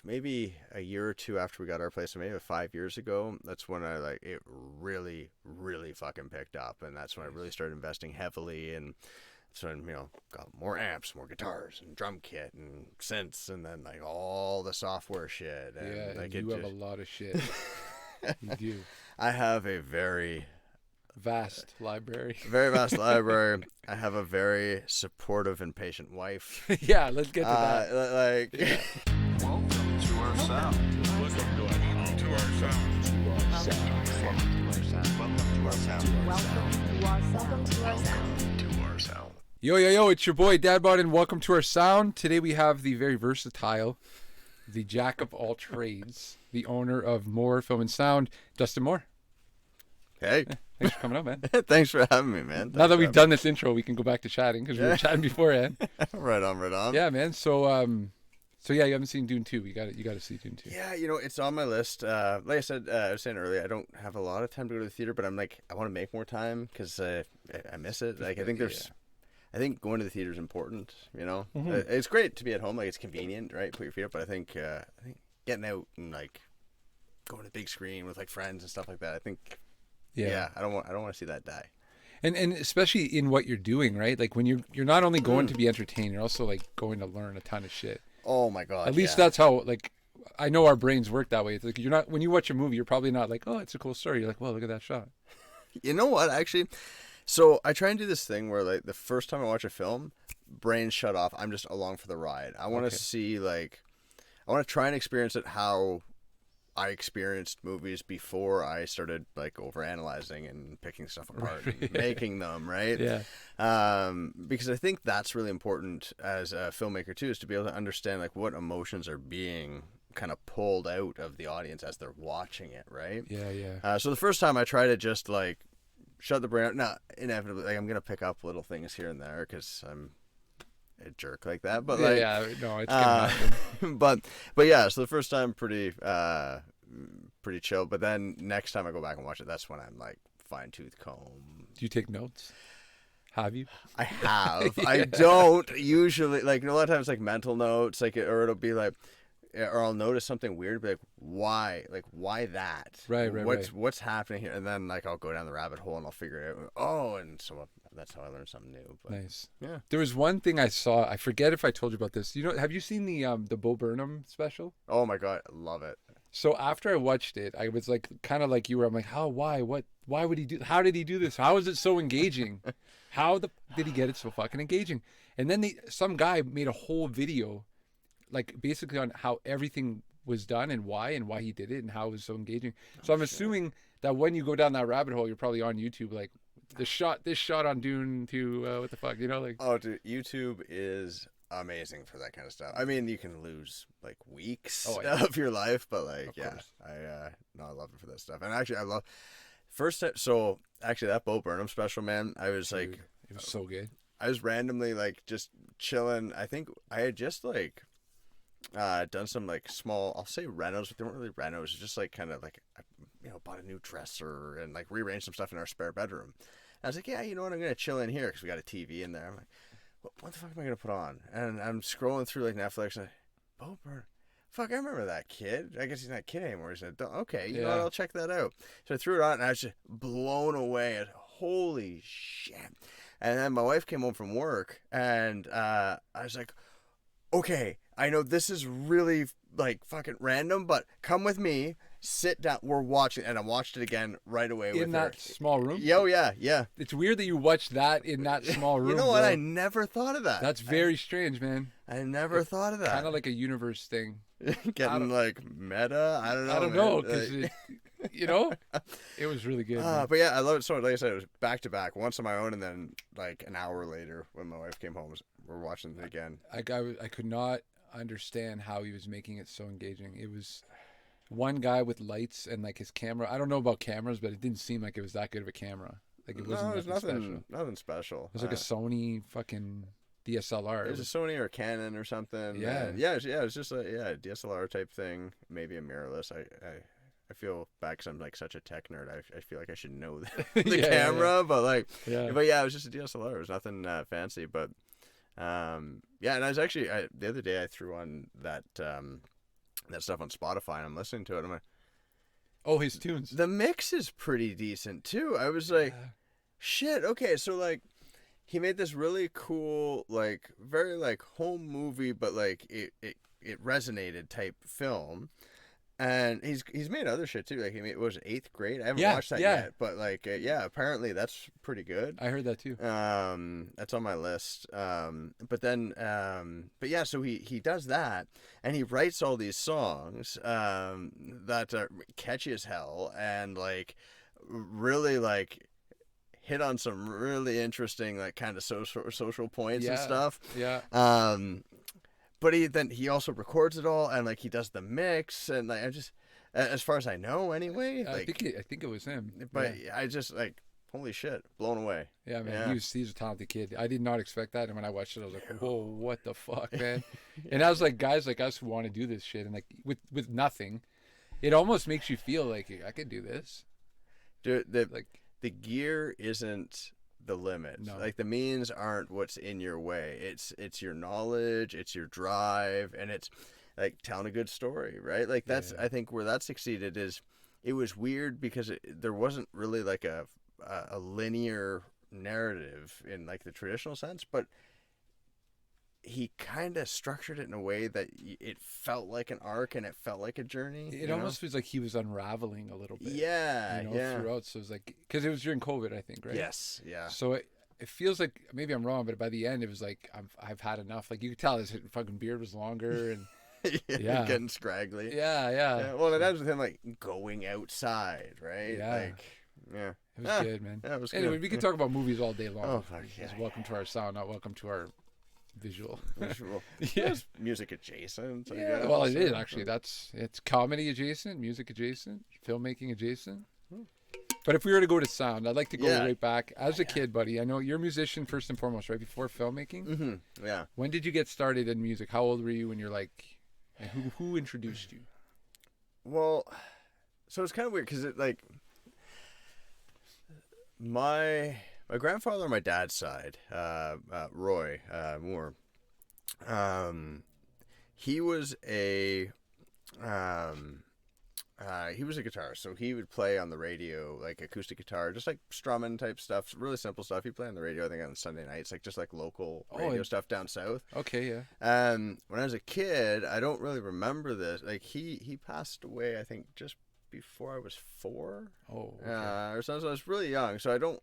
maybe a year or two after we got our place, so maybe 5 years ago. That's when it really, really fucking picked up, and that's when I really started investing heavily. And so, got more amps, more guitars, and drum kit, and synths, and then like all the software shit. And, Yeah, like, and you have a lot of shit. You do. I have a very Vast library. very vast library. I have a very supportive and patient wife. Yeah, let's get to that. Like, Welcome to our sound. Welcome to our sound. Yo, it's your boy dadbOdd, and welcome to our sound. Today we have the very versatile, the jack of all trades, the owner of Moore Film and Sound, Dustin Moore. hey, Thanks for coming up, man. thanks for having me, man. Now that we've done this intro, we can go back to chatting because we were chatting beforehand. Right on. Yeah, man. So yeah, you haven't seen Dune 2. You got to see Dune 2. Yeah, it's on my list. Like I said, I was saying earlier, I don't have a lot of time to go to the theater, but I'm like, I want to make more time because I miss it. Like, I think I think going to the theater is important. Mm-hmm. It's great to be at home. Like, it's convenient, right? Put your feet up. But I think getting out and like going to the big screen with like friends and stuff like that. I think, I don't want to see that die. And especially in what you're doing, right? Like when you're not only going to be entertained, you're also like going to learn a ton of shit. Oh my god! At least that's how, like, I know our brains work that way. It's like, you're not, when you watch a movie, you're probably not like, oh, it's a cool story. You're like, well, look at that shot. You know what? Actually, so I try and do this thing where, like, the first time I watch a film, brain shut off. I'm just along for the ride. I want to see, like, I want to try and experience it how I experienced movies before I started like overanalyzing and picking stuff apart and making them, right? Yeah. Because I think that's really important as a filmmaker too, is to be able to understand like what emotions are being kind of pulled out of the audience as they're watching it, right? Yeah. So the first time I try to just like shut the brain out. Now, inevitably, like, I'm gonna pick up little things here and there because I'm a jerk like that, but like, no, it's gonna happen. but yeah, so the first time pretty chill, but then next time I go back and watch it, that's when I'm like fine tooth comb. Do you take notes? Have you? I have. Yeah. I don't usually, like, a lot of times like mental notes, like, or it'll be like, or I'll notice something weird, be like, why that? Right. What's happening here? And then like I'll go down the rabbit hole and I'll figure it out. Oh, and so that's how I learned something new. But, nice. Yeah. There was one thing I saw. I forget if I told you about this. Have you seen the Bo Burnham special? Oh my god, I love it. So after I watched it, I was like, kind of like you were. I'm like, why would he do? How did he do this? How is it so engaging? Did he get it so fucking engaging? And then some guy made a whole video, like basically on how everything was done and why he did it and how it was so engaging. So I'm assuming that when you go down that rabbit hole, you're probably on YouTube, like this shot on Dune 2, what the fuck, like. Oh, dude, YouTube is amazing for that kind of stuff. I mean, you can lose like weeks of your life, but like, I love it for that stuff. And actually, I love so actually that Bo Burnham special, man, I was like, it was so good. I was randomly like just chilling. I think I had just like done some like small, I'll say renos, but they weren't really renos. It's just like kind of like, I bought a new dresser and like rearranged some stuff in our spare bedroom. And I was like, yeah, you know what, I'm gonna chill in here because we got a TV in there. I'm like, what the fuck am I gonna put on? And I'm scrolling through like Netflix and Bo Burnham. Fuck, I remember that kid. I guess he's not a kid anymore. He's an adult. Okay, you know what? I'll check that out. So I threw it on and I was just blown away at holy shit. And then my wife came home from work and I was like, okay, I know this is really like fucking random, but come with me, sit down, we're watching, and I watched it again right away with her. In that small room? Yeah. It's weird that you watched that in that small room. You know what? Bro. I never thought of that. That's very strange, man. I never thought of that. Kind of like a universe thing. Getting like meta. I don't know because it was really good. But yeah, I love it so much. Like I said, it was back to back, once on my own, and then like an hour later when my wife came home, we're watching it again. I could not understand how he was making it so engaging. It was one guy with lights and like his camera. I don't know about cameras, but it didn't seem like it was that good of a camera. Like it wasn't nothing special. It was like a Sony fucking DSLR. It was a Sony or a Canon or something. Yeah. It was just a DSLR type thing, maybe a mirrorless. I feel bad because I'm like such a tech nerd. I feel like I should know the camera, but like, but yeah, it was just a DSLR. It was nothing fancy, but and I was actually the other day I threw on that that stuff on Spotify, and I'm listening to it. I'm like, Oh, his tunes. the mix is pretty decent too. I was like, Yeah. shit. Okay, so like, he made this really cool, like very like home movie, but like it resonated type film. And he's made other shit too. Like he made, what was it, Eighth Grade? I haven't Yeah, watched that yeah. yet, but like yeah, apparently that's pretty good. I heard that too. That's on my list. But then but yeah, so he does that, and he writes all these songs that are catchy as hell, and like really like hit on some really interesting like kind of social points and Yeah. stuff. Yeah. But he also records it all, and like he does the mix, and like I just, as far as I know anyway, I like, think it was him. but I just like, holy shit, blown away. Yeah, man, Yeah. he's a talented kid. I did not expect that, and when I watched it, I was like, "Whoa, what the fuck, man!" And I was like, guys like us who want to do this shit, and like with nothing, it almost makes you feel like I could do this. Dude, Like, the gear isn't the limit. No. Like the means aren't what's in your way. It's your knowledge, it's your drive, and it's like telling a good story, right? Like that's Yeah. I think where that succeeded is it was weird because there wasn't really like a linear narrative in like the traditional sense, but he kind of structured it in a way that it felt like an arc and it felt like a journey. it almost feels like he was unraveling a little bit. Yeah, yeah. Throughout. So it was like, because it was during COVID, I think, right? Yes, yeah. So it feels like, maybe I'm wrong, but by the end, it was like I've had enough. Like you could tell his fucking beard was longer, and Yeah. Getting scraggly. yeah. Yeah, well, it ends with him like going outside, right? Yeah. Like, yeah. It was good, man. Yeah, it was Anyway, good. we could talk about movies all day long. Oh, fuck It's yeah. welcome to our sound, not welcome to our visual. Visual. Yeah. It's music adjacent. I Yeah, guess. well, it is actually. It's comedy adjacent, music adjacent, filmmaking adjacent. But if we were to go to sound, I'd like to go Yeah. right back. As a kid, buddy, I know you're a musician first and foremost, right? Before filmmaking. Mm-hmm. Yeah. When did you get started in music? How old were you when you're like, and who introduced you? Well, so it's kind of weird because it like my grandfather on my dad's side, Roy Moore. He was a guitarist, so he would play on the radio, like acoustic guitar, just like strumming type stuff, really simple stuff. He'd play on the radio, I think, on Sunday nights, like just like local radio stuff down south. Okay, yeah. When I was a kid, I don't really remember this. Like he passed away, I think, just before I was 4. Oh, okay. Or something. So I was really young, so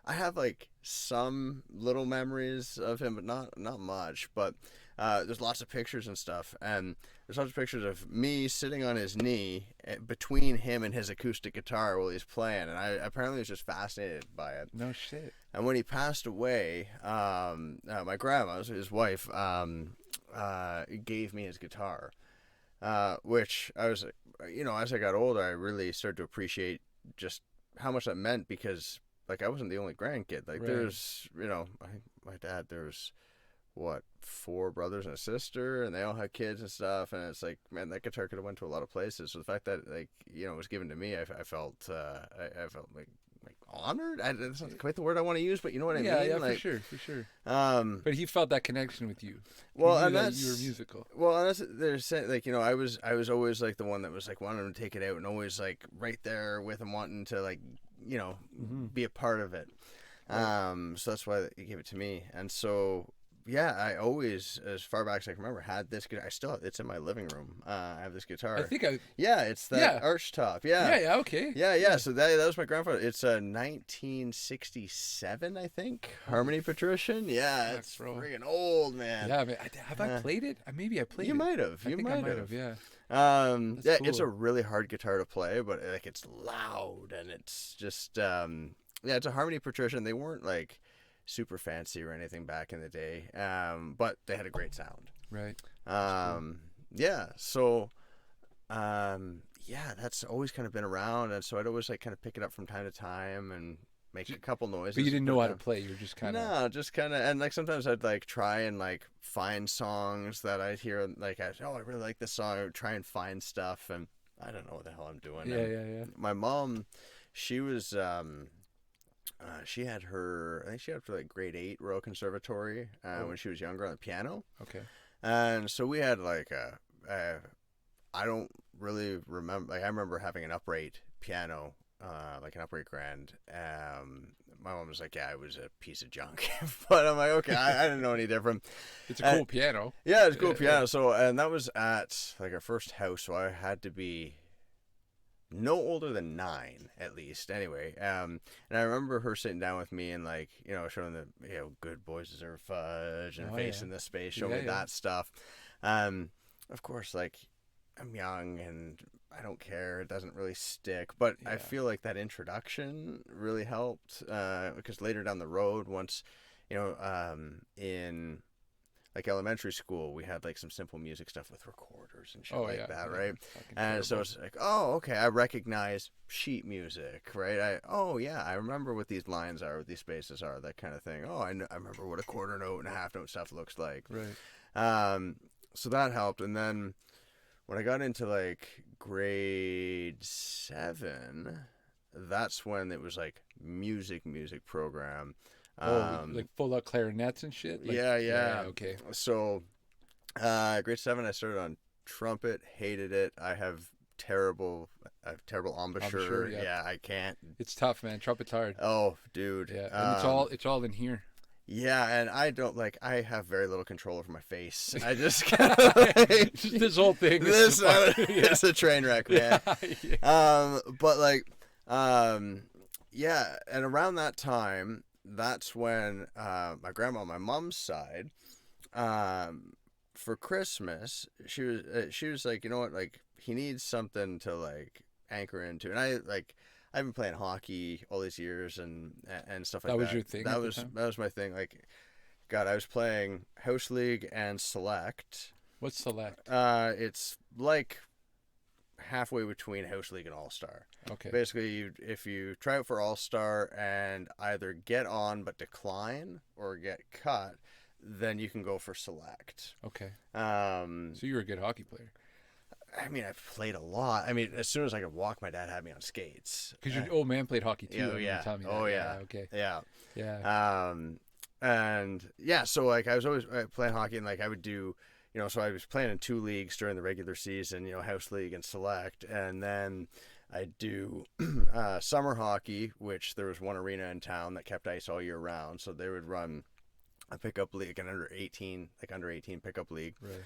I have like some little memories of him, but not much. But there's lots of pictures and stuff, and there's lots of pictures of me sitting on his knee between him and his acoustic guitar while he's playing, and I apparently was just fascinated by it. No shit. And when he passed away, my grandma, his wife, gave me his guitar, which I was, as I got older, I really started to appreciate just how much that meant, because like I wasn't the only grandkid. Like Right. there's, my dad, there's 4 brothers and a sister, and they all had kids and stuff, and it's like, man, that guitar could have went to a lot of places. So the fact that it was given to me, I felt I felt like honored. That's not quite the word I want to use, but you know what I mean. Yeah, Like, for sure. Um, But he felt that connection with you. well, He knew and that that's you were musical. Well, and that's they're saying, like, I was always like the one that was like wanting to take it out and always like right there with him, wanting to like be a part of it. So that's why he gave it to me, and so. Yeah, I always, as far back as I can remember, had this guitar. It's in my living room. I have this guitar. I think Yeah, it's that Yeah. arch top. Yeah. yeah, okay. Yeah. So that was my grandfather. It's a 1967, I think. Harmony Patrician. Yeah, Fuck, it's bro. friggin' old, man. Yeah, man. Have I played it? Maybe I played You it. might have. I think I might have, yeah. That's Yeah, it's a cool. really hard guitar to play, but like it's loud and it's just it's a Harmony Patrician. They weren't like super fancy or anything back in the day, but they had a great sound. Right. That's always kind of been around, and so I'd always like kind of pick it up from time to time and make a couple noises. But you didn't know how to down. play. You were just kind of. No, just kind of, and like sometimes I'd like try and like find songs that I'd hear, like I really like this song. I would try and find stuff, and I don't know what the hell I'm doing. Yeah, And yeah. My mom, she was she had her, I think she had for like grade 8 Royal Conservatory when she was younger on the piano, Okay. and so we had like I don't really remember. Like I remember having an upright piano, like an upright grand. My mom was like, "Yeah, it was a piece of junk," but I'm like, "Okay, I didn't know any different." It's a cool piano. Yeah, it's a cool piano. So, and that was at like our first house, so I had to be no older than 9 at least. Anyway, and I remember her sitting down with me and like showing the good boys deserve fudge and face in this space, showing me that stuff. Of course, like I'm young and I don't care. It doesn't really stick, but I feel like that introduction really helped because later down the road, once in like elementary school, we had like some simple music stuff with recorders and shit that, right? And so it's like, oh, okay, I recognize sheet music, right? I remember what these lines are, what these spaces are, that kind of thing. Oh, I remember what a quarter note and a half note stuff looks like. Right. So that helped, and then when I got into like grade 7, that's when it was like music program. Like full out clarinets and shit. Like, yeah. Okay. So, grade 7, I started on trumpet. Hated it. I have terrible embouchure. Yeah, I can't. It's tough, man. Trumpet's hard. Oh, dude. Yeah, and it's all in here. Yeah, and I have very little control over my face. I just this whole thing. It's a train wreck, man. But like, yeah, and around that time, that's when my grandma on my mom's side, for Christmas, she was like, you know what, like he needs something to like anchor into, and I've been playing hockey all these years and stuff like that. That was your thing. That was my thing. Like, God, I was playing House League and Select. What's Select? It's like halfway between House League and All Star. Okay. Basically, if you try out for All Star and either get on but decline or get cut, then you can go for Select. Okay. So you're a good hockey player. I mean, I've played a lot. I mean, as soon as I could walk, my dad had me on skates. Because your old man played hockey too. Oh, yeah. Oh, yeah. Okay. Yeah. Yeah. And yeah, so like I was always playing hockey, and like I would do, so I was playing in 2 leagues during the regular season, House League and Select, and then I'd do summer hockey, which there was one arena in town that kept ice all year round, so they would run a pickup league, an under 18 pickup league. Right.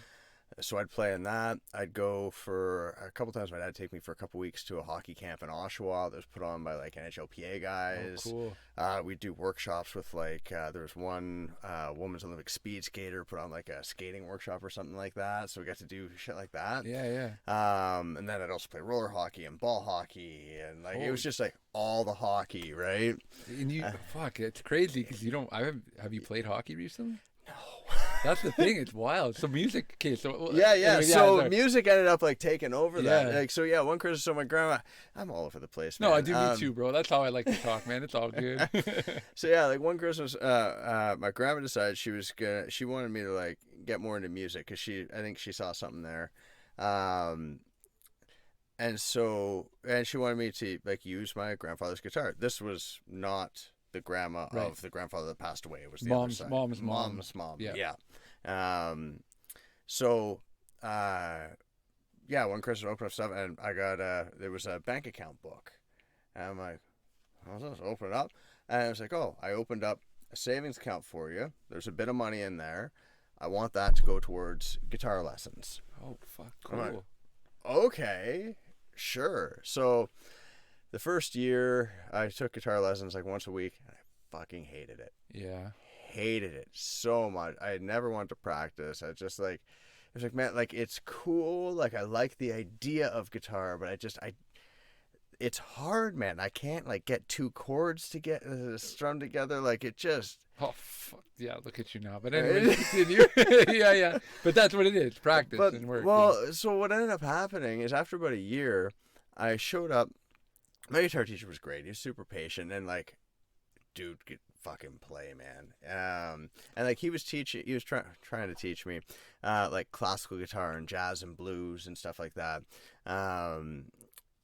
So I'd play in that. I'd go for a couple times. My dad would take me for a couple weeks to a hockey camp in Oshawa that was put on by like NHLPA guys. Oh, cool. We'd do workshops with like there was one woman's Olympic speed skater put on like a skating workshop or something like that. So we got to do shit like that. Yeah. And then I'd also play roller hockey and ball hockey, and like it was just like all the hockey, right? And you fuck, it's crazy because you don't. Have you played hockey recently? No. That's the thing. It's wild. So music. Okay. So yeah. Anyway, so music ended up like taking over that. Yeah. Like so. Yeah. One Christmas, so my grandma. I'm all over the place, man. No, I do me too, bro. That's how I like to talk, man. It's all good. So yeah, like one Christmas, my grandma decided she wanted me to like get more into music because I think she saw something there, and she wanted me to like use my grandfather's guitar. This was not the grandma of the grandfather that passed away. It was the other side. Mom's mom. Yeah. So, one Christmas I opened up stuff and I got there was a bank account book, and I'm like, I'll just open it up, and I was like, oh, I opened up a savings account for you. There's a bit of money in there. I want that to go towards guitar lessons. Oh fuck, cool. I'm like, okay, sure. So. The first year, I took guitar lessons like once a week, and I fucking hated it. Yeah. Hated it so much. I never wanted to practice. I just like, it was like, man, like it's cool. Like I like the idea of guitar, but it's hard, man. I can't like get 2 chords to get strung together. Like it just. Oh fuck yeah! Look at you now. But anyway, continue. yeah. But that's what it is. Practice and work. Well, so what ended up happening is after about a year, I showed up. My guitar teacher was great. He was super patient and like, dude, fucking play, man. And like he was trying to teach me, like classical guitar and jazz and blues and stuff like that.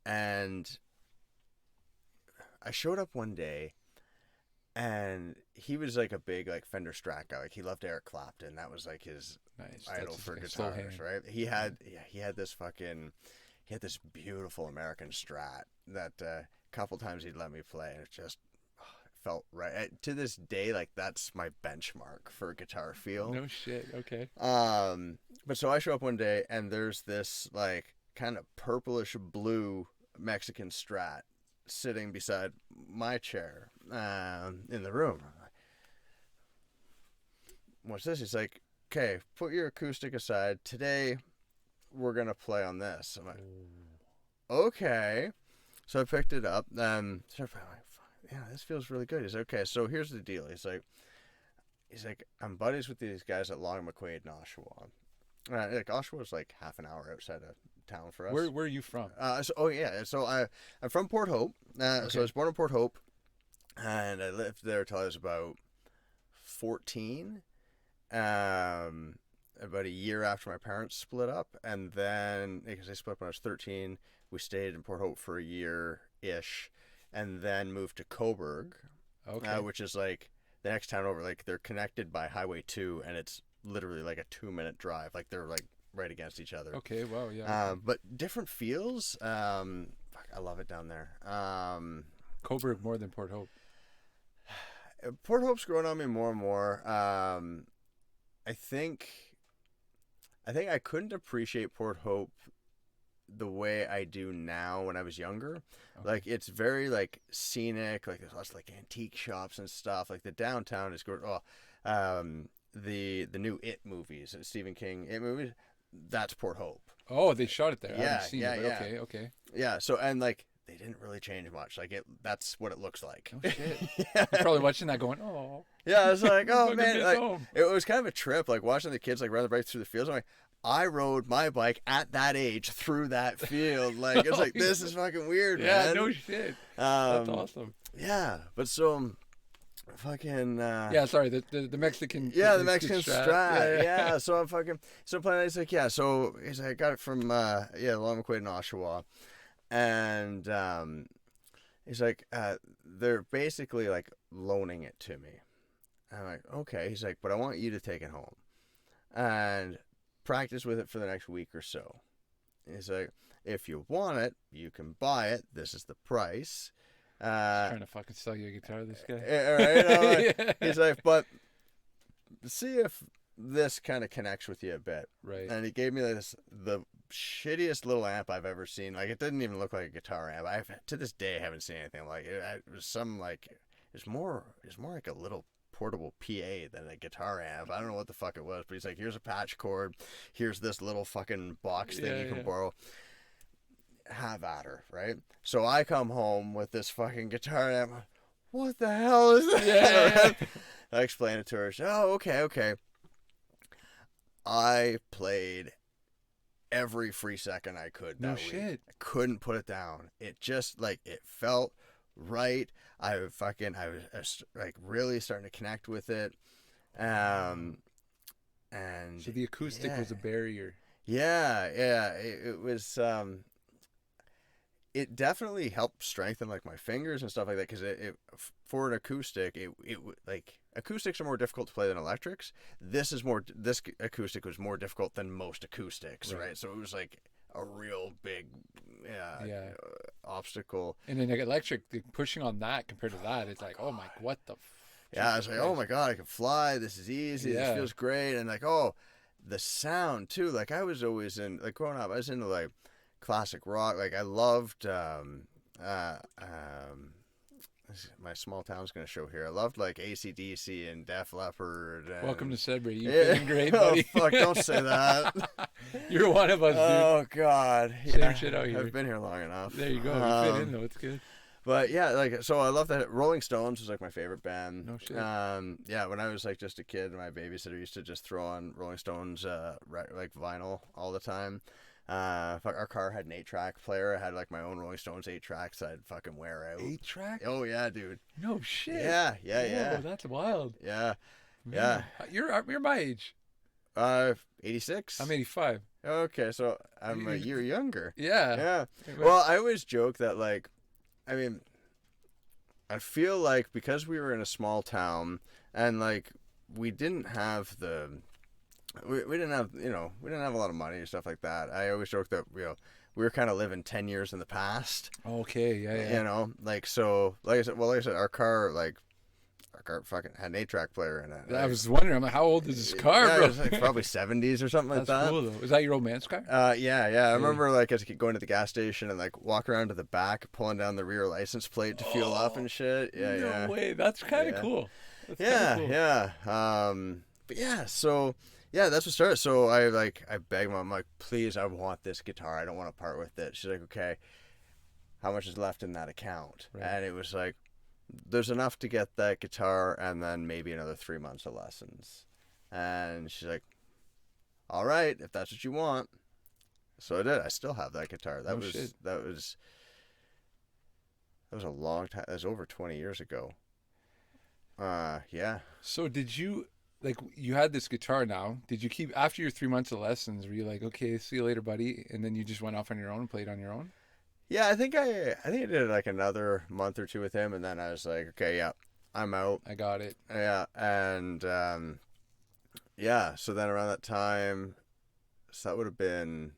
And I showed up one day, and he was like a big like Fender Strat guy. Like he loved Eric Clapton. That was like his Nice. idol That's for his soul guitars, hand. right? He had this fucking he had this beautiful American Strat that a couple times he'd let me play, and it just felt right. To this day, like that's my benchmark for guitar feel. No shit. Okay. But so I show up one day and there's this like kind of purplish blue Mexican Strat sitting beside my chair in the room. I'm like, what's this? He's like, okay, put your acoustic aside. Today we're gonna play on this. I'm like, okay. So I picked it up. Started playing, I'm like, yeah, this feels really good. He's like, okay, so here's the deal. He's like, I'm buddies with these guys at Long McQuaid and Oshawa. Like Oshawa's like half an hour outside of town for us. Where are you from? So I'm from Port Hope. Okay. So I was born in Port Hope, and I lived there till I was about 14. About a year after my parents split up, and then because they split up when I was 13, we stayed in Port Hope for a year-ish, and then moved to Coburg, Okay. which is like the next town over. Like they're connected by Highway 2, and it's literally like a 2-minute drive. Like they're like right against each other. Okay. Wow. Yeah. But different feels. Fuck, I love it down there. Coburg more than Port Hope. Port Hope's growing on me more and more. I think I couldn't appreciate Port Hope the way I do now when I was younger. Okay. Like it's very like scenic. Like there's lots of like antique shops and stuff. Like the downtown is good. The new It movies, Stephen King It movies. That's Port Hope. Oh, they shot it there. I Yeah, haven't seen yeah, it. But yeah. Okay. Yeah. So and like they didn't really change much. Like that's what it looks like. Oh shit. Yeah. You're probably watching that going, oh. Yeah, it's like, oh Fucking man, miss like, home. it was kind of a trip, like watching the kids like run right through the fields. I'm like, I rode my bike at that age through that field. Like it's like this is fucking weird, Yeah. man. No shit. That's awesome. Yeah, but so fucking Yeah. Sorry. The Mexican. yeah, the Mexican Strat. Strat. Yeah, so I'm fucking so playing. He's like, yeah, so he's like, I got it from Long McQuaid in Oshawa, and he's like, they're basically like loaning it to me. I'm like, okay. He's like, but I want you to take it home and practice with it for the next week or so. He's like, if you want it, you can buy it. This is the price. Trying to fucking sell you a guitar, this guy. Right? I'm like, Yeah. he's like, but see if this kind of connects with you a bit. Right. And he gave me the shittiest little amp I've ever seen. Like it didn't even look like a guitar amp. To this day I haven't seen anything like it. It was some like it's more like a little portable PA than a guitar amp. I don't know what the fuck it was, but he's like, here's a patch cord, here's this little fucking box thing you can borrow. Have at her, right? So I come home with this fucking guitar amp. What the hell is that? Yeah. I explained it to her. She said, oh, okay. I played every free second I could that No week. shit. I couldn't put it down. It just like it felt right. I was like really starting to connect with it. And So the acoustic was a barrier. yeah, it was it definitely helped strengthen like my fingers and stuff like that, because it for an acoustic it like acoustics are more difficult to play than electrics. This acoustic was more difficult than most acoustics, right? So it was like a real big obstacle. And then electric, pushing on that compared to that, it's like, oh my, what the I was like, oh my god, I can fly, this is easy, this feels great. And like, oh, the sound too. Like I was always in, like growing up, I was into like classic rock. Like I loved my small town's gonna show here. I loved like AC/DC and Def Leppard. And... Welcome to Sudbury. You're feeling great, buddy. Oh fuck, don't say that. You're one of us, dude. Oh god. Same shit out here. I've been here long enough. There you go. You fit in though. It's good. But yeah, like so I love that. Rolling Stones was like my favorite band. No shit. Yeah, when I was like just a kid, my babysitter used to just throw on Rolling Stones like vinyl all the time. Our car had an 8-track player. I had like my own Rolling Stones 8-tracks that I'd fucking wear out. 8-track? Oh yeah, dude. No shit. Yeah. Whoa, that's wild. Yeah. Man. You're my age. 86. I'm 85. Okay, so I'm a year younger. Yeah. Yeah. Well, I always joke that like, I mean, I feel like because we were in a small town and like we didn't have we didn't have we didn't have a lot of money and stuff like that. I always joke that we were kind of living 10 years in the past. Okay, yeah. Like so like I said our car fucking had an 8-track player in it. I was wondering, I'm like, how old is this car, yeah, bro? it was like probably 70s or something like That's that. cool though. Was that your old man's car? Yeah. I remember like as I going to the gas station and like walking around to the back, pulling down the rear license plate to fuel up and shit. Yeah, no way. That's kind of cool. That's kinda cool. But yeah, so yeah, that's what started. So I begged Mom, I'm like, please, I want this guitar. I don't want to part with it. She's like, okay, how much is left in that account? Right. And it was like, there's enough to get that guitar and then maybe another 3 months of lessons. And she's like, all right, if that's what you want. So I did. I still have that guitar. That was a long time. That was over 20 years ago. Yeah. So did you, like, you had this guitar now. Did you keep, after your 3 months of lessons, were you like, okay, see you later, buddy? And then you just went off on your own and played on your own? Yeah, I think I did like another month or two with him, and then I was like, okay, yeah, I'm out. I got it. Yeah, and yeah, so then around that time, so that would have been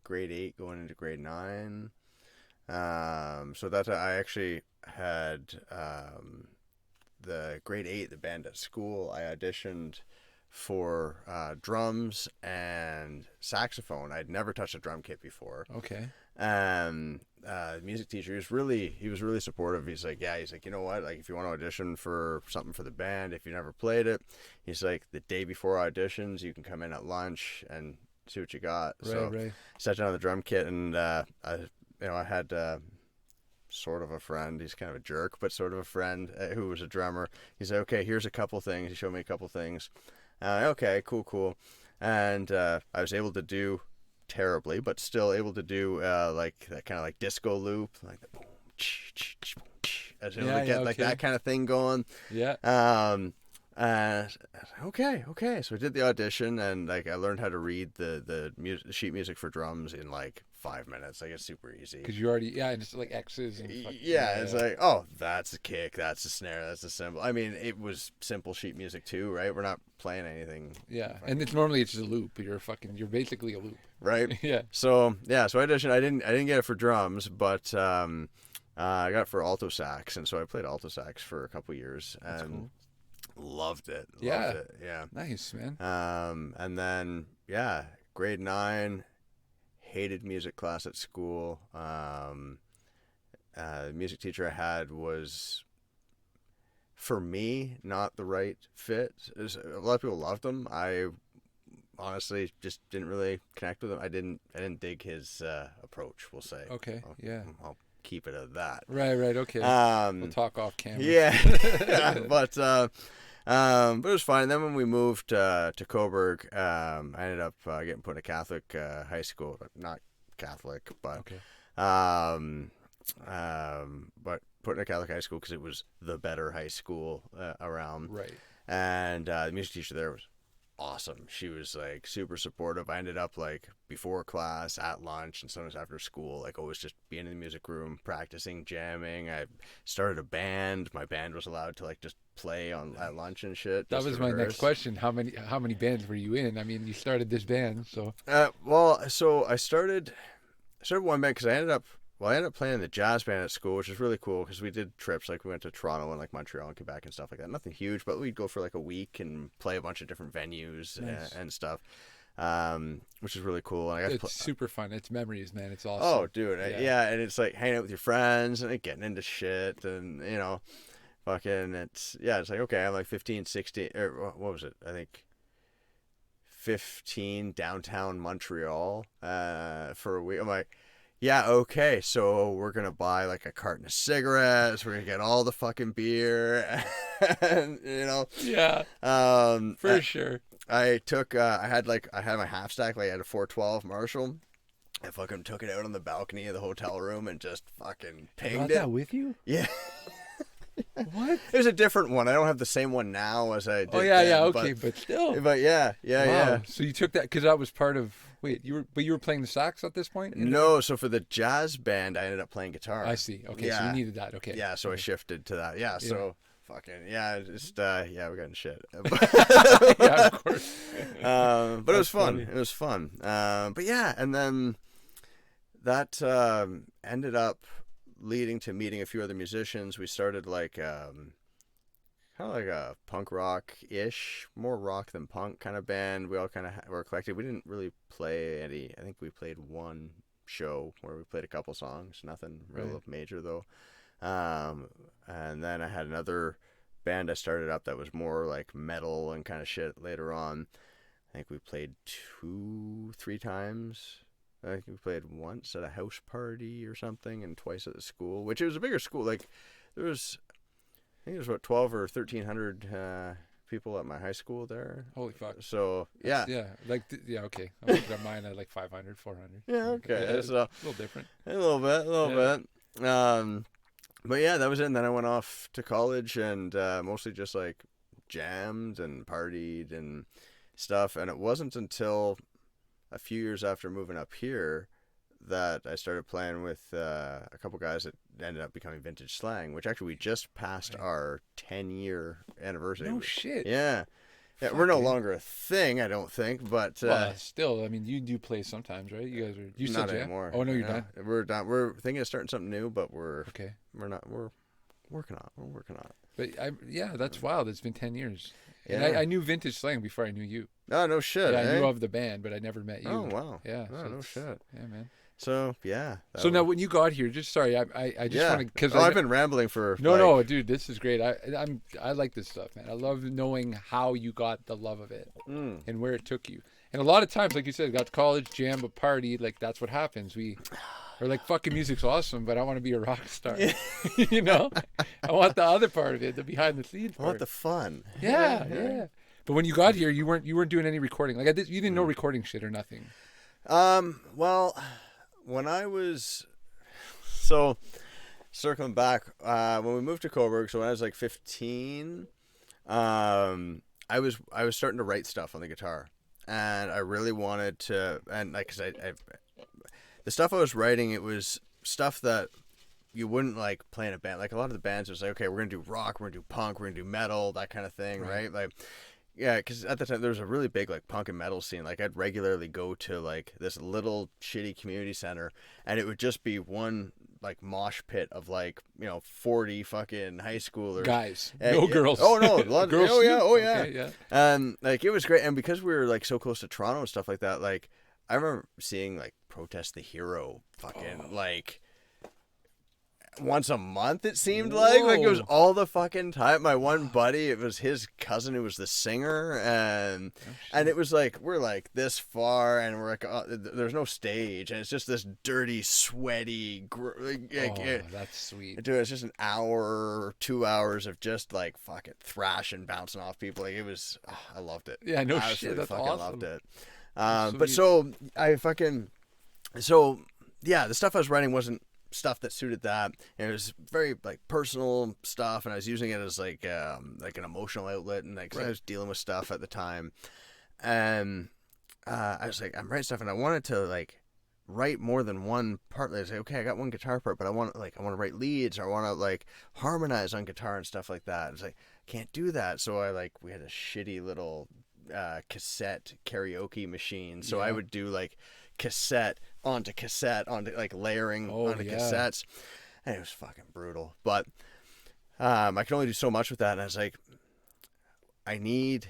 grade 8 going into grade 9. So that I actually had the grade 8, the band at school. I auditioned for drums and saxophone. I'd never touched a drum kit before. Okay. The music teacher, he was really supportive. He's like, you know what, like if you want to audition for something for the band, if you never played it, he's like, the day before auditions you can come in at lunch and see what you got. Right. Sat down on the drum kit, and I had sort of a friend. He's kind of a jerk, but sort of a friend who was a drummer. He said, okay, here's a couple things. He showed me a couple things. Okay, cool. And I was able to do, terribly, but still able to do like that kind of like disco loop, like the boom, I was able to get like that kind of thing going. Yeah. Okay. So I did the audition, and like I learned how to read the sheet music for drums in like 5 minutes. Like it's super easy. Because you already, and it's like X's and it's like, oh, that's the kick, that's the snare, that's the cymbal. I mean, it was simple sheet music too, right? We're not playing anything. Yeah, and it's normally just a loop. You're basically a loop. Right. Yeah. So I auditioned. I didn't get it for drums, but I got it for alto sax, and so I played alto sax for a couple years and loved it. Yeah. Yeah. Nice, man. And then grade 9, hated music class at school. The music teacher I had was, for me, not the right fit. A lot of people loved him. I honestly just didn't really connect with him. I didn't dig his approach, we'll say. Okay. I'll keep it at that. Right. Okay. We'll talk off camera. Yeah. But it was fine. And then when we moved to Coburg, I ended up getting put in a Catholic high school. Not Catholic, but but put in a Catholic high school because it was the better high school around. Right. And the music teacher there was awesome. She was like super supportive. I ended up like before class, at lunch, and sometimes after school, like always just being in the music room, practicing, jamming. I started a band. My band was allowed to like just play at lunch and shit. That was my next question. How many bands were you in? I mean, you started this band, so. So I started one band because I ended up playing in the jazz band at school, which is really cool because we did trips. Like we went to Toronto and like Montreal and Quebec and stuff like that. Nothing huge, but we'd go for like a week and play a bunch of different venues and stuff, which is really cool. And it's super fun. It's memories, man. It's awesome. Oh, dude. Yeah. And it's like hanging out with your friends and like getting into shit and, fucking it's like, okay, I'm like 15, 16, or what was it? I think 15 downtown Montreal for a week. I'm like, yeah, okay, so we're going to buy like a carton of cigarettes. We're going to get all the fucking beer. And, Yeah. For sure. I took, I had my half stack, like I had a 412 Marshall. I fucking took it out on the balcony of the hotel room and just fucking pinged it. That with you? Yeah. What? It was a different one. I don't have the same one now as I did. Oh yeah, then, okay, but still. But yeah. Wow. So you took that because that was part of. Wait, you were playing the sax at this point? No, so for the jazz band, I ended up playing guitar. I see. Okay, so you needed that. Okay. Yeah, so I shifted to that. Yeah, so fucking just we're getting shit. Yeah, of course. But it was fun. funny. It was fun. But yeah, and then that ended up leading to meeting a few other musicians. We started like kind of like a punk rock-ish, more rock than punk kind of band. We all kind of were eclectic. We didn't really play any. I think we played one show where we played a couple songs. Nothing real major though. And then I had another band I started up that was more like metal and kind of shit later on. I think we played 2-3 times. I think we played once at a house party or something, and twice at the school, which it was a bigger school. Like there was, I think there was about 12 or 1,300 people at my high school there. Holy fuck. So yeah, okay. I looked at mine at like 500, 400. yeah, okay. Yeah, So a little different. a little bit. But yeah, that was it. And then I went off to college and mostly just like jammed and partied and stuff. And it wasn't until a few years after moving up here that I started playing with a couple guys that ended up becoming Vintage Slang, which actually we just passed our 10-year anniversary. No shit. Yeah. Yeah, we're no longer a thing, I don't think, but well, still, I mean, you do play sometimes, right? You guys are you still not jam? anymore. Oh no, you're done. We're done. We're thinking of starting something new, but we're not. We're working on it. But that's wild. It's been 10 years. Yeah. And I knew Vintage Slang before I knew you. Oh no shit. Yeah, I eh? knew of the band, but I never met you. Oh wow. Yeah. Oh, no shit. Yeah, man. So yeah. So now, when you got here, just sorry, I just want to because I've been rambling for. No, dude, this is great. I like this stuff, man. I love knowing how you got the love of it and where it took you. And a lot of times, like you said, got to college, jam, a party, like that's what happens. We are like, fucking music's awesome, but I want to be a rock star. You know, I want the other part of it, the behind the scenes part. I want the fun. Yeah. But when you got here, you weren't doing any recording. Like you didn't know recording shit or nothing. Well, when I was circling back, when we moved to Coburg, so when I was like 15, I was starting to write stuff on the guitar, and I really wanted to, and like, 'cause I the stuff I was writing, it was stuff that you wouldn't like play in a band. Like a lot of the bands, it was like, okay, we're gonna do rock, we're gonna do punk, we're gonna do metal, that kind of thing, right? Like, yeah, because at the time there was a really big like punk and metal scene. Like I'd regularly go to like this little shitty community center, and it would just be one like mosh pit of like 40 fucking high schoolers, Guys, no girls. Oh no, a lot of, girls. oh yeah, too? oh yeah. Okay, yeah. And like it was great, and because we were like so close to Toronto and stuff like that, like I remember seeing like Protest the Hero fucking like once a month, it seemed like it was all the fucking time. My one buddy, it was his cousin who was the singer, and it was like we're like this far, and we're like there's no stage, and it's just this dirty, sweaty. That's sweet. Dude, it's just an hour or 2 hours of just like fucking thrashing, bouncing off people. Like it was, I loved it. Yeah, no I shit. That's fucking awesome. loved it. The stuff I was writing wasn't stuff that suited that. And it was very like personal stuff, and I was using it as like an emotional outlet, and like I was dealing with stuff at the time, and I was like, I'm writing stuff, and I wanted to like write more than one part. Like, I say, okay, I got one guitar part, but I want to write leads, or I want to like harmonize on guitar and stuff like that. It's like I can't do that, so we had a shitty little cassette karaoke machine, so I would do like cassette onto like layering onto cassettes, and it was fucking brutal. But I could only do so much with that, and I was like, I need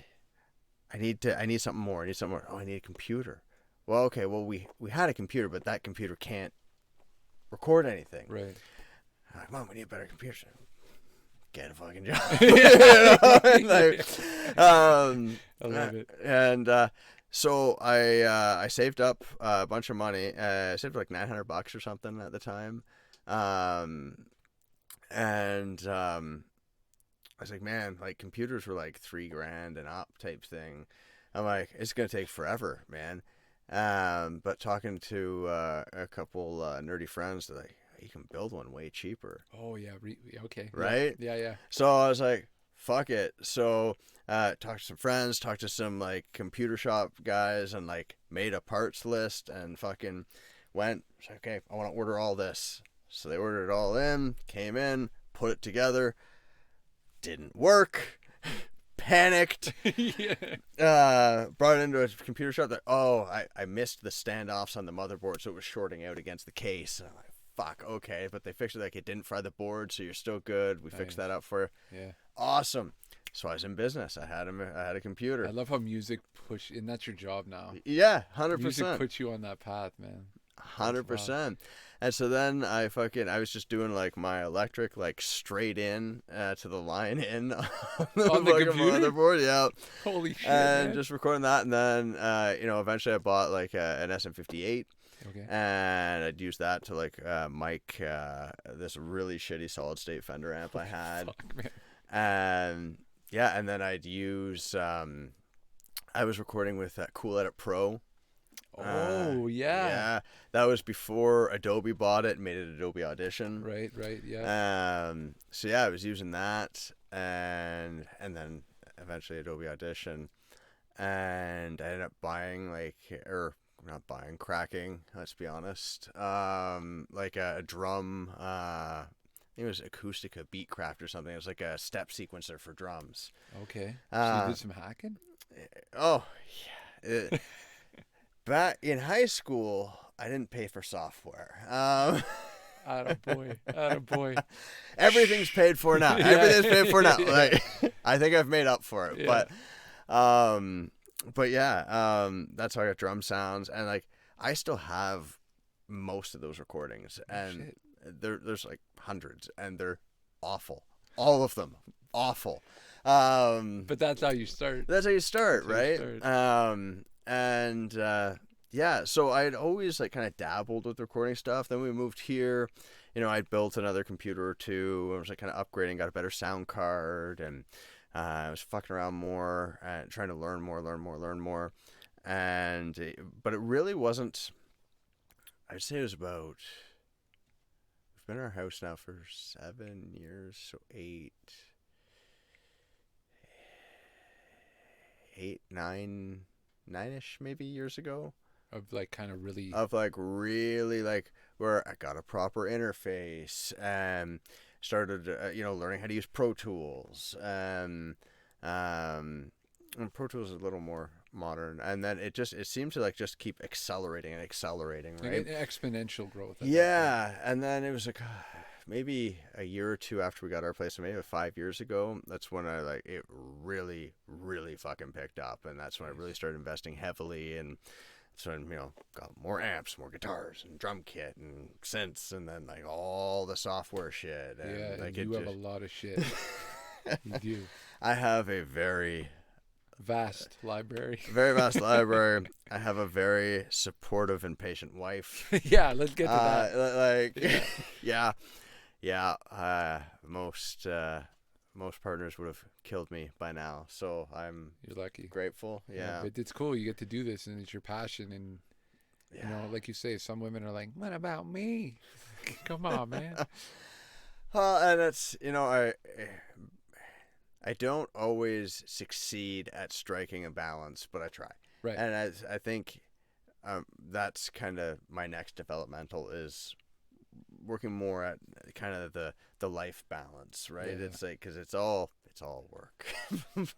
something more. Oh, I need a computer. Well, okay, we had a computer, but that computer can't record anything. Right. I'm like, Mom, we need a better computer. Get a fucking job. I love it. And so I saved up a bunch of money. I saved like $900 or something at the time. And I was like, man, like computers were like $3,000 and up type thing. I'm like, it's gonna take forever, man. But talking to a couple nerdy friends, they're like, you can build one way cheaper. Oh yeah. Okay. Right? Yeah. So I was like, fuck it. So talked to some friends, talked to some like computer shop guys, and like made a parts list and fucking went, okay, I want to order all this. So they ordered it all in, came in, put it together, didn't work. Panicked. Brought it into a computer shop. That I missed the standoffs on the motherboard, so it was shorting out against the case. And I'm like, fuck, okay, but they fixed it. Like, it didn't fry the board, so you're still good. We fixed that up for you. Yeah. Awesome. So I was in business. I had a computer. I love how music and that's your job now. Yeah, 100%. Music puts you on that path, man. 100%. And so then I was just doing like my electric like straight in to the line in on the computer? motherboard, yeah. Holy shit, and man. just recording that, and then eventually I bought like an SM58. Okay. And I'd use that to like mic this really shitty solid state Fender amp I had. Fuck, man. And yeah, and then I'd use I was recording with Cool Edit Pro. Oh yeah. That was before Adobe bought it and made it Adobe Audition. Right, yeah. So yeah, I was using that, and then eventually Adobe Audition, and I ended up cracking, let's be honest, like a drum, I think it was Acoustica Beatcraft or something. It was like a step sequencer for drums. Okay. So you did some hacking? Oh yeah. Back in high school, I didn't pay for software. Attaboy. Everything's paid for now. Yeah. Everything's paid for now. Yeah. Like, I think I've made up for it. Yeah. But yeah, that's how I got drum sounds, and like I still have most of those recordings, and there's like hundreds, and they're awful. All of them awful. But that's how you start. That's how you start, right? Yeah, so I'd always like kind of dabbled with recording stuff. Then we moved here, I'd built another computer or two. I was like kind of upgrading, got a better sound card, and I was fucking around more and trying to learn more. But it really wasn't, I'd say it was about, we've been in our house now for 7 years, so nine-ish maybe years ago. Of like kind of really. Of like really like where I got a proper interface and started learning how to use Pro Tools, and Pro Tools is a little more modern, and then it seemed to like just keep accelerating, right? Like exponential growth. Yeah, and then it was like maybe a year or two after we got our place, so maybe 5 years ago, that's when it really, really fucking picked up, and that's when I really started investing heavily, and so got more amps, more guitars, and drum kit, and synths, and then like all the software shit. And, yeah, like, you have a lot of shit. You do. I have a very vast library. Very vast library. I have a very supportive and patient wife. Yeah, let's get to that. Most partners would have killed me by now, so You're lucky. Grateful. Yeah. But it's cool. You get to do this, and it's your passion. And like you say, some women are like, "What about me?" Come on, man. And it's I don't always succeed at striking a balance, but I try. Right. And I think that's kind of my next developmental is working more at kind of the life balance, right? Yeah. It's like, because it's all work.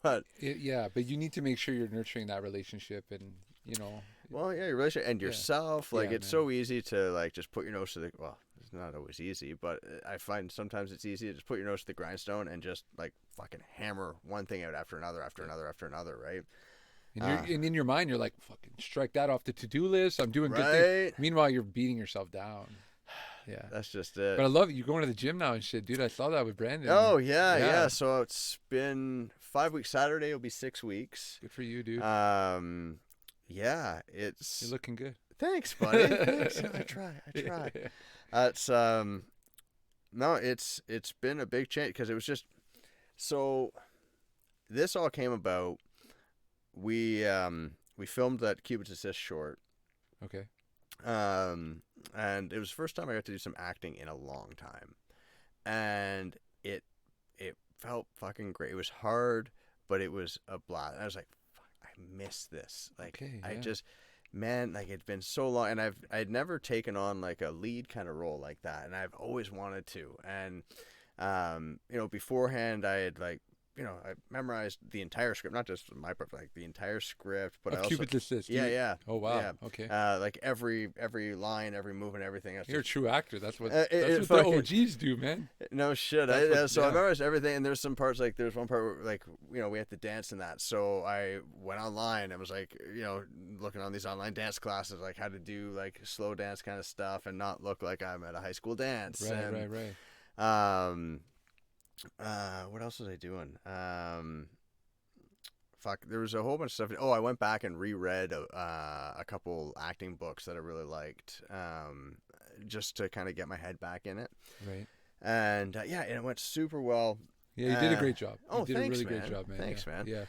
But but you need to make sure you're nurturing that relationship, and well, yeah, your relationship and yourself. Like, it's man. so easy to like just put your nose to the, well, it's not always easy, but I find sometimes it's easy to just put your nose to the grindstone and just like fucking hammer one thing out after another, right? And in your mind, you're like, fucking strike that off the to-do list. I'm doing good things. Meanwhile, you're beating yourself down. Yeah. That's just it. But I love it. You're going to the gym now and shit, dude. I saw that with Brandon. Oh, yeah. So it's been 5 weeks. Saturday will be 6 weeks. Good for you, dude. Yeah, You're looking good. Thanks, buddy. Thanks. I try. It's it's been a big change, because it was just, so this all came about. We filmed that Cubits Assist short. Okay. And it was the first time I got to do some acting in a long time, and it felt fucking great. It was hard, but it was a blast. I was like, fuck, I miss this. Like, Okay, I yeah. just, man, like it'd been so long, and I'd never taken on like a lead kind of role like that, and I've always wanted to. And beforehand I had like, I memorized the entire script, not just my part, but like the entire script. But I also, Cupid's Assist. yeah. Oh wow. Yeah. Okay. Like every line, every move, and everything. You're a true actor. That's what it the fucking- OGs do, man. No shit. That's what- So I yeah. memorized everything, and there's some parts like there's one part where like we had to dance in that. So I went online and was like looking on these online dance classes, like how to do like slow dance kind of stuff and not look like I'm at a high school dance. Right. What else was I doing? There was a whole bunch of stuff. Oh, I went back and reread a couple acting books that I really liked, just to kind of get my head back in it. Right. And and it went super well. Yeah, you did a great job. Oh, You did thanks, a really man. great job, man. Thanks, man. Yeah.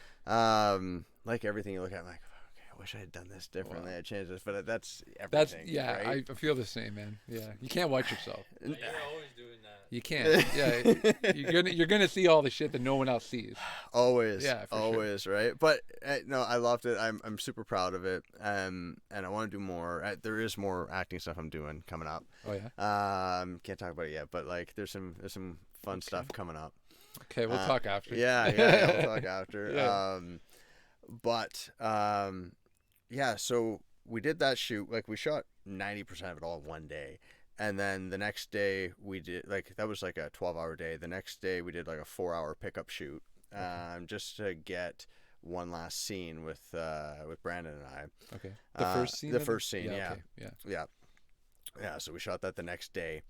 Like everything you look at, I'm like, okay, I wish I had done this differently. Wow. I changed this, but that's That's everything. I right? feel the same, man. Yeah. You can't watch yourself. You're always doing that. You can't. Yeah. You're gonna see all the shit that no one else sees. Always, Yeah, for sure. always, right? But no, I loved it. I'm super proud of it, and I want to do more. There is more acting stuff I'm doing coming up. Oh yeah. Can't talk about it yet, but like there's some fun stuff coming up. Okay, we'll talk after. Yeah, we'll talk after. Yeah. So we did that shoot. Like we shot 90% of it all in one day. And then the next day we did that was like a 12-hour day. The next day we did like a 4-hour pickup shoot, just to get one last scene with Brandon and I. Okay. The first scene. The first scene, yeah. Okay. Yeah. So we shot that the next day,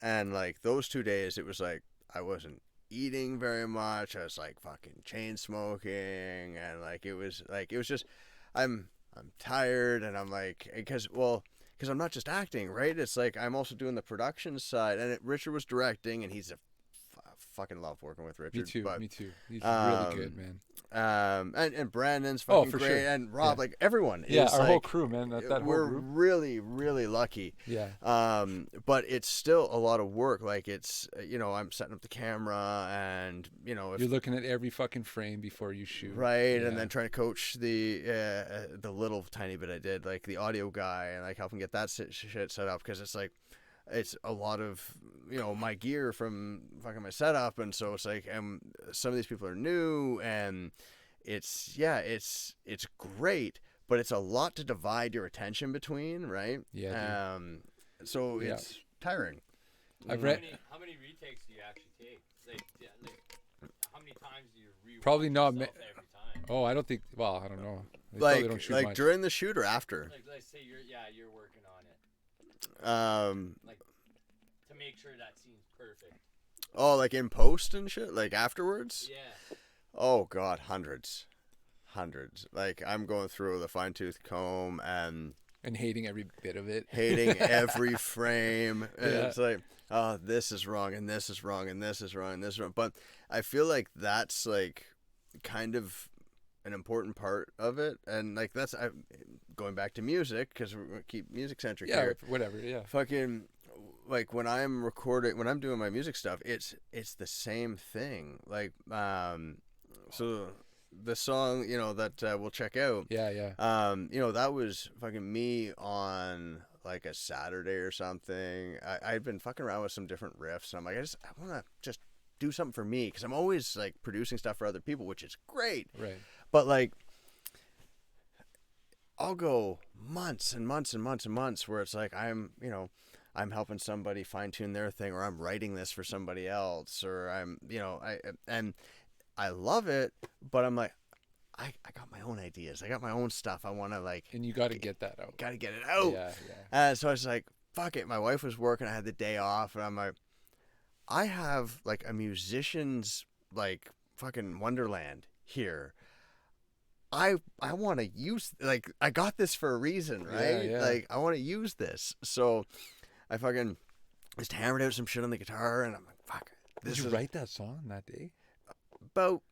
and like those 2 days, it was like I wasn't eating very much. I was like fucking chain smoking, and like it was just I'm tired, and I'm like because I'm not just acting, right? It's like I'm also doing the production side, and Richard was directing, and he's fucking love working with Richard. Me too. He's really good, man. And Brandon's fucking for great, sure. and Rob, like everyone. Yeah, is our like, whole crew, man. That whole we're group. really, really lucky. Yeah. But it's still a lot of work. Like it's, I'm setting up the camera, and if You're looking at every fucking frame before you shoot. right, Yeah. and then trying to coach the little tiny bit I did, like the audio guy, and like help him get that shit set up, because it's like it's a lot of my gear from fucking my setup, and so it's like some of these people are new, and it's great, but it's a lot to divide your attention between, right? Yeah. So Yeah. it's tiring. I've read. How many retakes do you actually take? Like how many times do you rewatch Probably not yourself every time? Oh, I don't think. Well, I don't know. They probably don't shoot Like much. during the shoot or after. Like let's say you're working on it. Like to make sure that scene's perfect. Oh, like in post and shit, like afterwards. Yeah. Oh God, hundreds. Like I'm going through with a fine-tooth comb and hating every bit of it. hating every frame. And Yeah. it's like, oh, this is wrong, and this is wrong, and this is wrong, and this is wrong. But I feel like that's like kind of an important part of it, and like that's going back to music, because we keep music centric Yeah, here. whatever. Yeah. Fucking like when I'm doing my music stuff, it's the same thing. Like so the song that we'll check out. Yeah. That was fucking me on like a Saturday or something. I'd been fucking around with some different riffs, and I'm like, I want to just do something for me, because I'm always like producing stuff for other people, which is great. Right. But like, I'll go months and months and months and months where it's like I'm helping somebody fine tune their thing, or I'm writing this for somebody else, or I love it, but I'm like, I got my own ideas. I got my own stuff. I want to like, And you got to get that out. got to get it out. Yeah. So I was like, fuck it. My wife was working. I had the day off, and I'm like, I have like a musician's like fucking wonderland here. I want to use, like, I got this for a reason, right? Yeah. Like, I want to use this. So I fucking just hammered out some shit on the guitar, and I'm like, fuck. Did you write that song that day? About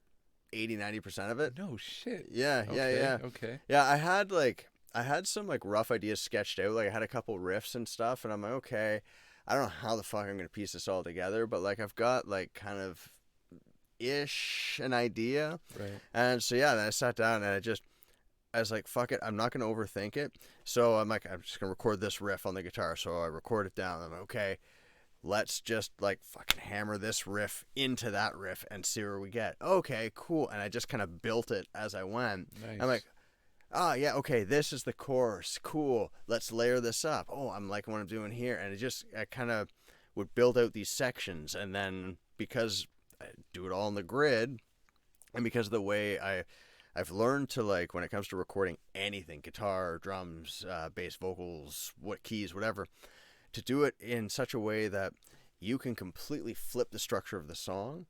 80-90% of it. No shit. Yeah. Okay. Yeah, I had like I had some like rough ideas sketched out. Like I had a couple riffs and stuff, and I'm like, okay, I don't know how the fuck I'm gonna piece this all together, but like I've got like kind of ish an idea. Right. And so yeah, then I sat down and I was like, fuck it, I'm not gonna overthink it. So I'm like, I'm just gonna record this riff on the guitar. So I record it down. I'm like, okay, let's just like fucking hammer this riff into that riff and see where we get. Okay, cool. And I just kind of built it as I went. Nice. I'm like, oh yeah, okay, this is the chorus. Cool. Let's layer this up. Oh, I'm liking what I'm doing here. And I kind of would build out these sections, and then because I do it all on the grid, and because of the way I've learned to, like, when it comes to recording anything, guitar, drums, bass, vocals, what keys, whatever, to do it in such a way that you can completely flip the structure of the song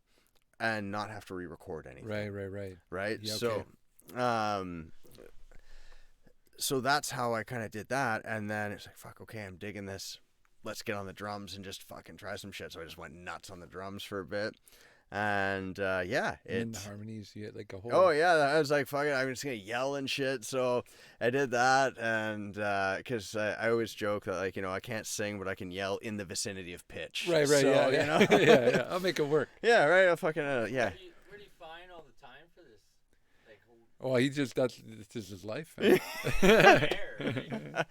and not have to re-record anything. Right. Yeah, So, so that's how I kind of did that. And then it's like, fuck, okay, I'm digging this. Let's get on the drums and just fucking try some shit. So I just went nuts on the drums for a bit. And yeah, in the harmonies, you get like a whole. Oh yeah, I was like, fuck it, I'm just gonna yell and shit. So I did that, and because I always joke that, like, you know, I can't sing, but I can yell in the vicinity of pitch. Right, so, yeah, you know? yeah. I'll make it work. Yeah, right. I'll fucking yeah. Where do you find all the time for this? Like, Oh, this is his life. Man. right?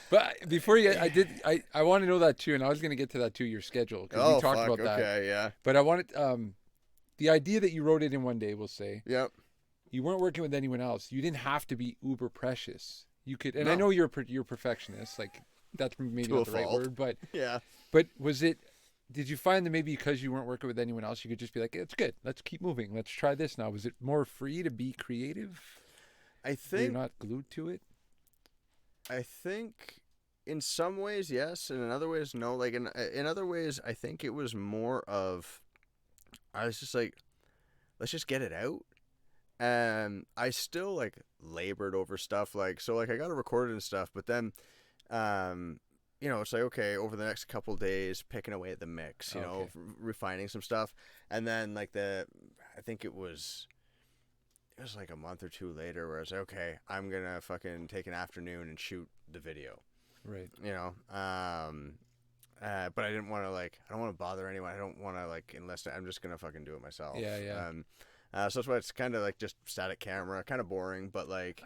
But before I want to know that too, and I was going to get to that too, your schedule, because we talked about that. Okay, yeah. But I wanted the idea that you wrote it in one day. We'll say. Yep. You weren't working with anyone else. You didn't have to be uber precious. You could, and No. I know you're a perfectionist. Like, that's maybe To not a the right fault. word, but Yeah. But was it? Did you find that maybe because you weren't working with anyone else, you could just be like, "It's good. Let's keep moving. Let's try this now." Was it more free to be creative? I You're think not glued to it. I think in some ways yes, and in other ways no. Like in other ways, I think it was more of, I was just like, let's just get it out. And I still like labored over stuff, like, so like I got it recorded and stuff, but then you know, it's like, okay, over the next couple days, picking away at the mix, you know, refining some stuff, and then like I think it was like a month or two later where I was like, okay, I'm gonna fucking take an afternoon and shoot the video. Right. You know, but I didn't want to, like, I don't want to bother anyone. I don't want to, like, enlist. I'm just gonna fucking do it myself. Yeah. So that's why it's kind of like just static camera, kind of boring, but like,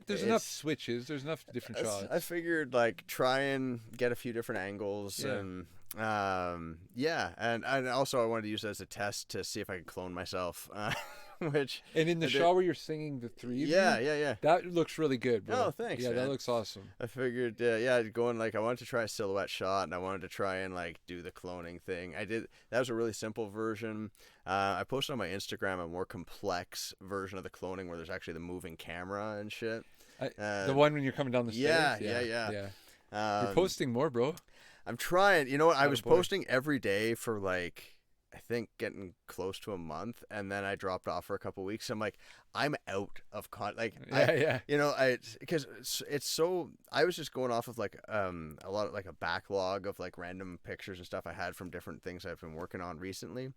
There's enough switches. There's enough different shots. I figured, like, try and get a few different angles, and yeah, and also I wanted to use it as a test to see if I could clone myself. Which, and in the shot where you're singing the three of you, yeah, that looks really good, bro. Oh, thanks. Yeah, man. that looks awesome. I figured, going, like, I wanted to try a silhouette shot, and I wanted to try and, like, do the cloning thing. I did. That was a really simple version. I posted on my Instagram a more complex version of the cloning where there's actually the moving camera and shit. The one when you're coming down the stairs. Yeah. You're posting more, bro. I'm trying. You know what? I was boy. posting every day for, like, I think getting close to a month, and then I dropped off for a couple weeks. I'm like, I'm out of you know, because it's so, I was just going off of like a lot of, like, a backlog of, like, random pictures and stuff I had from different things I've been working on recently.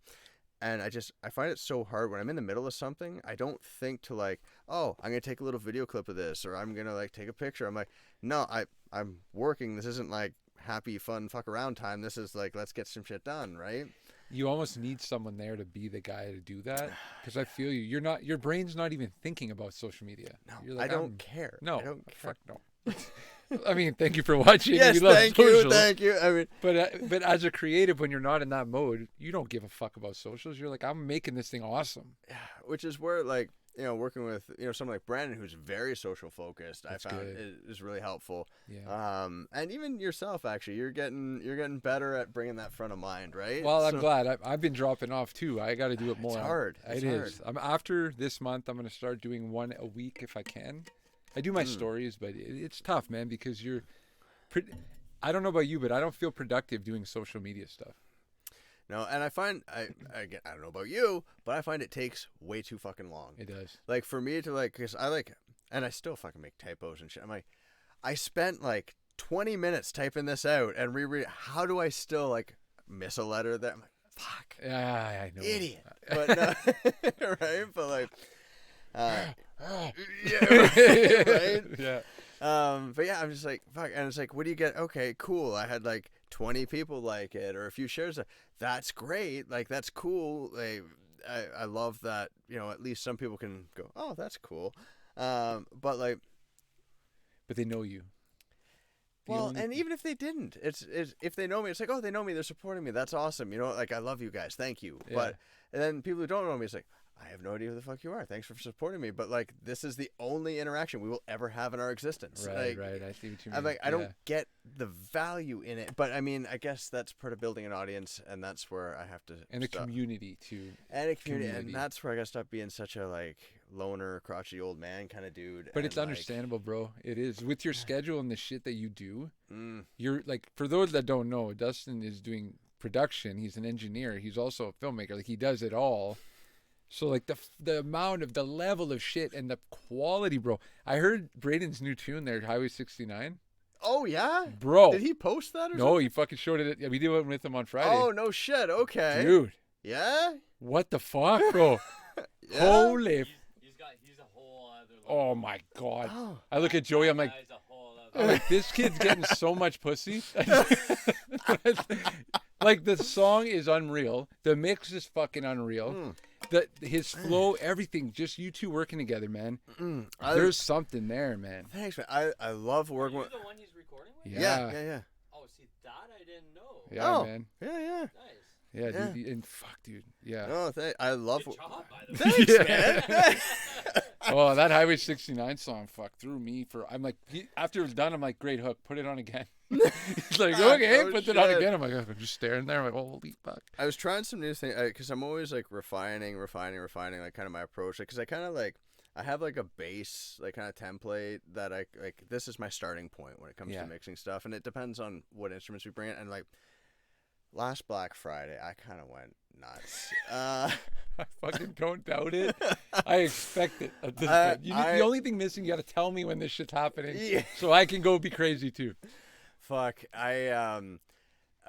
And I find it so hard when I'm in the middle of something. I don't think to, like, oh, I'm gonna take a little video clip of this, or I'm gonna, like, take a picture. I'm like, no, I'm working. This isn't like happy, fun, fuck around time. This is like, let's get some shit done, right? You almost need someone there to be the guy to do that, because I feel you. Your brain's not even thinking about social media. No, You're like, I don't care. No, I don't care. fuck no. I mean, thank you for watching. Yes, We love thank socials. you. I mean, but as a creative, when you're not in that mode, you don't give a fuck about socials. You're like, I'm making this thing awesome. which is where, like, you know, working with, you know, someone like Brandon, who's very social focused, That's I found good. is really helpful. Yeah. And even yourself, actually, you're getting better at bringing that front of mind, right? Well, I'm glad. I've been dropping off too. I got to do it more. It's hard. It is. After this month, I'm going to start doing one a week if I can. I do my stories, but it's tough, man, because I don't know about you, but I don't feel productive doing social media stuff. No, and I find I don't know about you, but I find it takes way too fucking long. It does. Like, for me to, like, because I, like, and I still fucking make typos and shit. I'm like, I spent like 20 minutes typing this out and reread. How do I still, like, miss a letter there? I'm like, fuck. Yeah, I know. Idiot. But no, right? But, like, yeah, right? Yeah. But yeah, I'm just like, fuck. And it's like, what do you get? Okay, cool. I had like 20 people like it or a few shares. That's great. Like, that's cool. Like, I love that, you know, at least some people can go, oh, that's cool. But like, But they know you. well, and even if they didn't, it's if they know me, it's like, oh, they know me, they're supporting me. That's awesome. You know, like, I love you guys. Thank you. Yeah. But, and then people who don't know me, it's like, I have no idea who the fuck you are. Thanks for supporting me. But like, this is the only interaction we will ever have in our existence. Right, Like, right. I see what you mean. I'm like, I don't get the value in it. But I mean, I guess that's part of building an audience, and that's where I have to And a stop. community too. And a community, and that's where I gotta stop being such a like loner, crotchety old man kind of dude. But it's and, like, understandable, bro. It is. With your schedule and the shit that you do, mm, you're like, for those that don't know, Dustin is doing production. He's an engineer. He's also a filmmaker. Like, he does it all. So like the amount of the level of shit and the quality, bro. I heard Braden's new tune there, Highway 69. oh yeah, Bro. did he post that? Or No, he fucking showed it. Yeah, we did it with him on Friday. Oh no shit. Okay. Dude, Yeah. what the fuck, bro? Yeah? Holy. He's a whole other level. Oh my god. Oh. I look at Joey. I'm like, Guy's a whole other I'm like, this kid's getting so much pussy. Like, the song is unreal. The mix is fucking unreal. His flow, everything, just you two working together, man. There's something there, man. Thanks, man. I love working You're with. the one he's recording with? Yeah. Oh, see, that I didn't know. Yeah, Oh. man. Yeah. Nice. Yeah, Yeah. dude. And fuck, dude. Yeah. No, I love. Good job, by the way. Thanks, man. Oh, that Highway 69 song, fuck, threw me for. I'm like, after it was done, I'm like, great hook, put it on again. He's like, okay, Oh, put it on shit. again. I'm like, I'm just staring there. I'm like, holy fuck. I was trying some new thing because I'm always like refining, like kind of my approach. Because I kind of like I have like a base like kind of template that I like. This is my starting point when it comes Yeah. to mixing stuff, and it depends on what instruments we bring in. And like last Black Friday, I kind of went nuts. I fucking don't doubt it. I expect it at this I- point. The only thing missing, you got to tell me when this shit's happening, Yeah. so I can go be crazy too. Fuck, I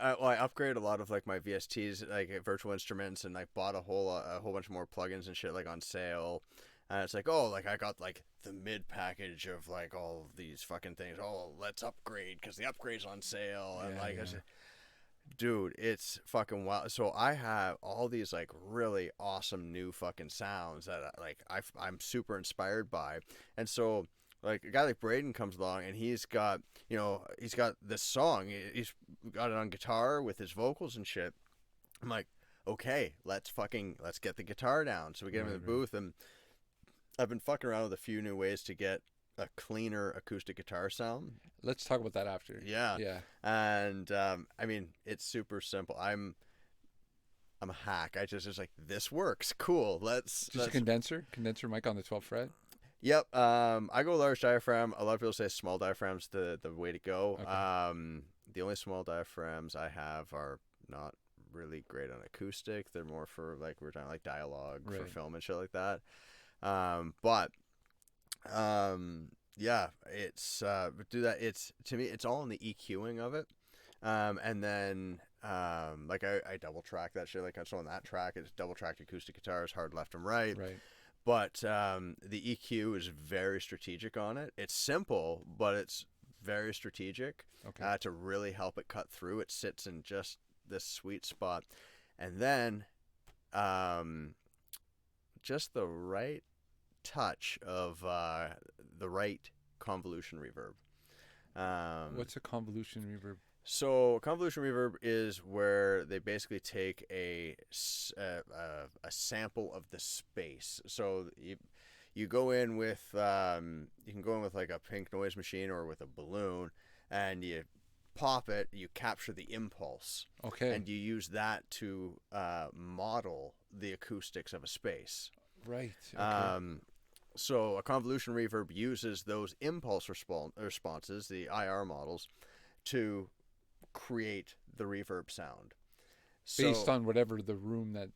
upgraded a lot of like my VSTs, like virtual instruments, and like bought a whole bunch more plugins and shit like on sale. And it's like, oh, like I got like the mid package of like all of these fucking things. Oh, let's upgrade because the upgrade's on sale. And Yeah, like, I yeah. said, dude, it's fucking wild. So I have all these like really awesome new fucking sounds that like I'm super inspired by. And so like a guy like Braden comes along and he's got this song. He's got it on guitar with his vocals and shit. I'm like, okay, let's get the guitar down. So we get him in the booth, and I've been fucking around with a few new ways to get a cleaner acoustic guitar sound. Let's talk about that after. Yeah. Yeah. And I mean, it's super simple. I'm a hack. I just like, this works. Cool. Let's Just a condenser mic on the 12th fret. Yep. I go large diaphragm. A lot of people say small diaphragm's the way to go. Okay. The only small diaphragms I have are not really great on acoustic. They're more for like we're talking like dialogue for Right. film and shit like that. Yeah, it's do that. It's to me, it's all in the EQing of it. And then like I double track that shit. Like so on that track, it's double tracked acoustic guitars, hard left and right. Right. But the EQ is very strategic on it. It's simple, but it's very strategic Okay. to really help it cut through. It sits in just this sweet spot. And then just the right touch of the right convolution reverb. What's a convolution reverb? So convolution reverb is where they basically take a sample of the space. So you go in with you can go in with like a pink noise machine or with a balloon, and you pop it. You capture the impulse, Okay. and you use that to model the acoustics of a space. Right. Okay. So a convolution reverb uses those impulse responses, the IR models, to create the reverb sound. Based on whatever the room that.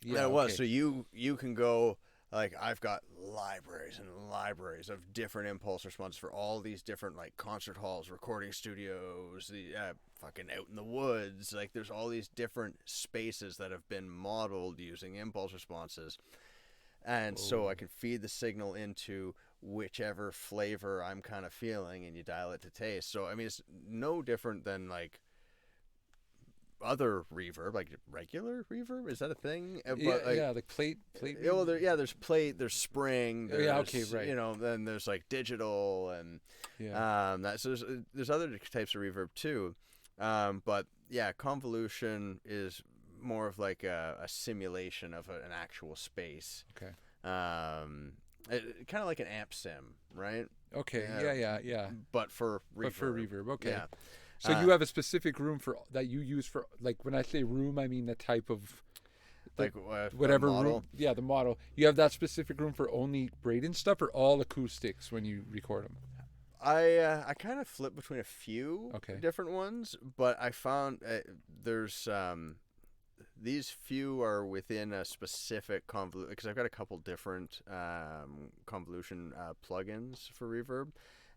Yeah. That was. okay. So you can go, like, I've got libraries and libraries of different impulse responses for all these different like concert halls, recording studios, the fucking out in the woods. Like there's all these different spaces that have been modeled using impulse responses. and so I can feed the signal into whichever flavor I'm kind of feeling, and you dial it to taste. So I mean, it's no different than like other reverb, like regular reverb. Is that a thing? But like plate. Oh, there's plate, there's spring, there's, okay, right. You know, then there's like digital and so there's other types of reverb too, but yeah, convolution is more of like a simulation of an actual space. Okay. Kind of like an amp sim, right? Okay. Yeah. But for reverb. Okay. Yeah. So you have a specific room that you use for, like, when I say room, I mean the type of, like whatever model. room. Yeah, the model. You have that specific room for only Braden stuff, or all acoustics when you record them? I kind of flip between a few Okay. different ones, but I found there's these few are within a specific convolution, because I've got a couple different convolution plugins for reverb,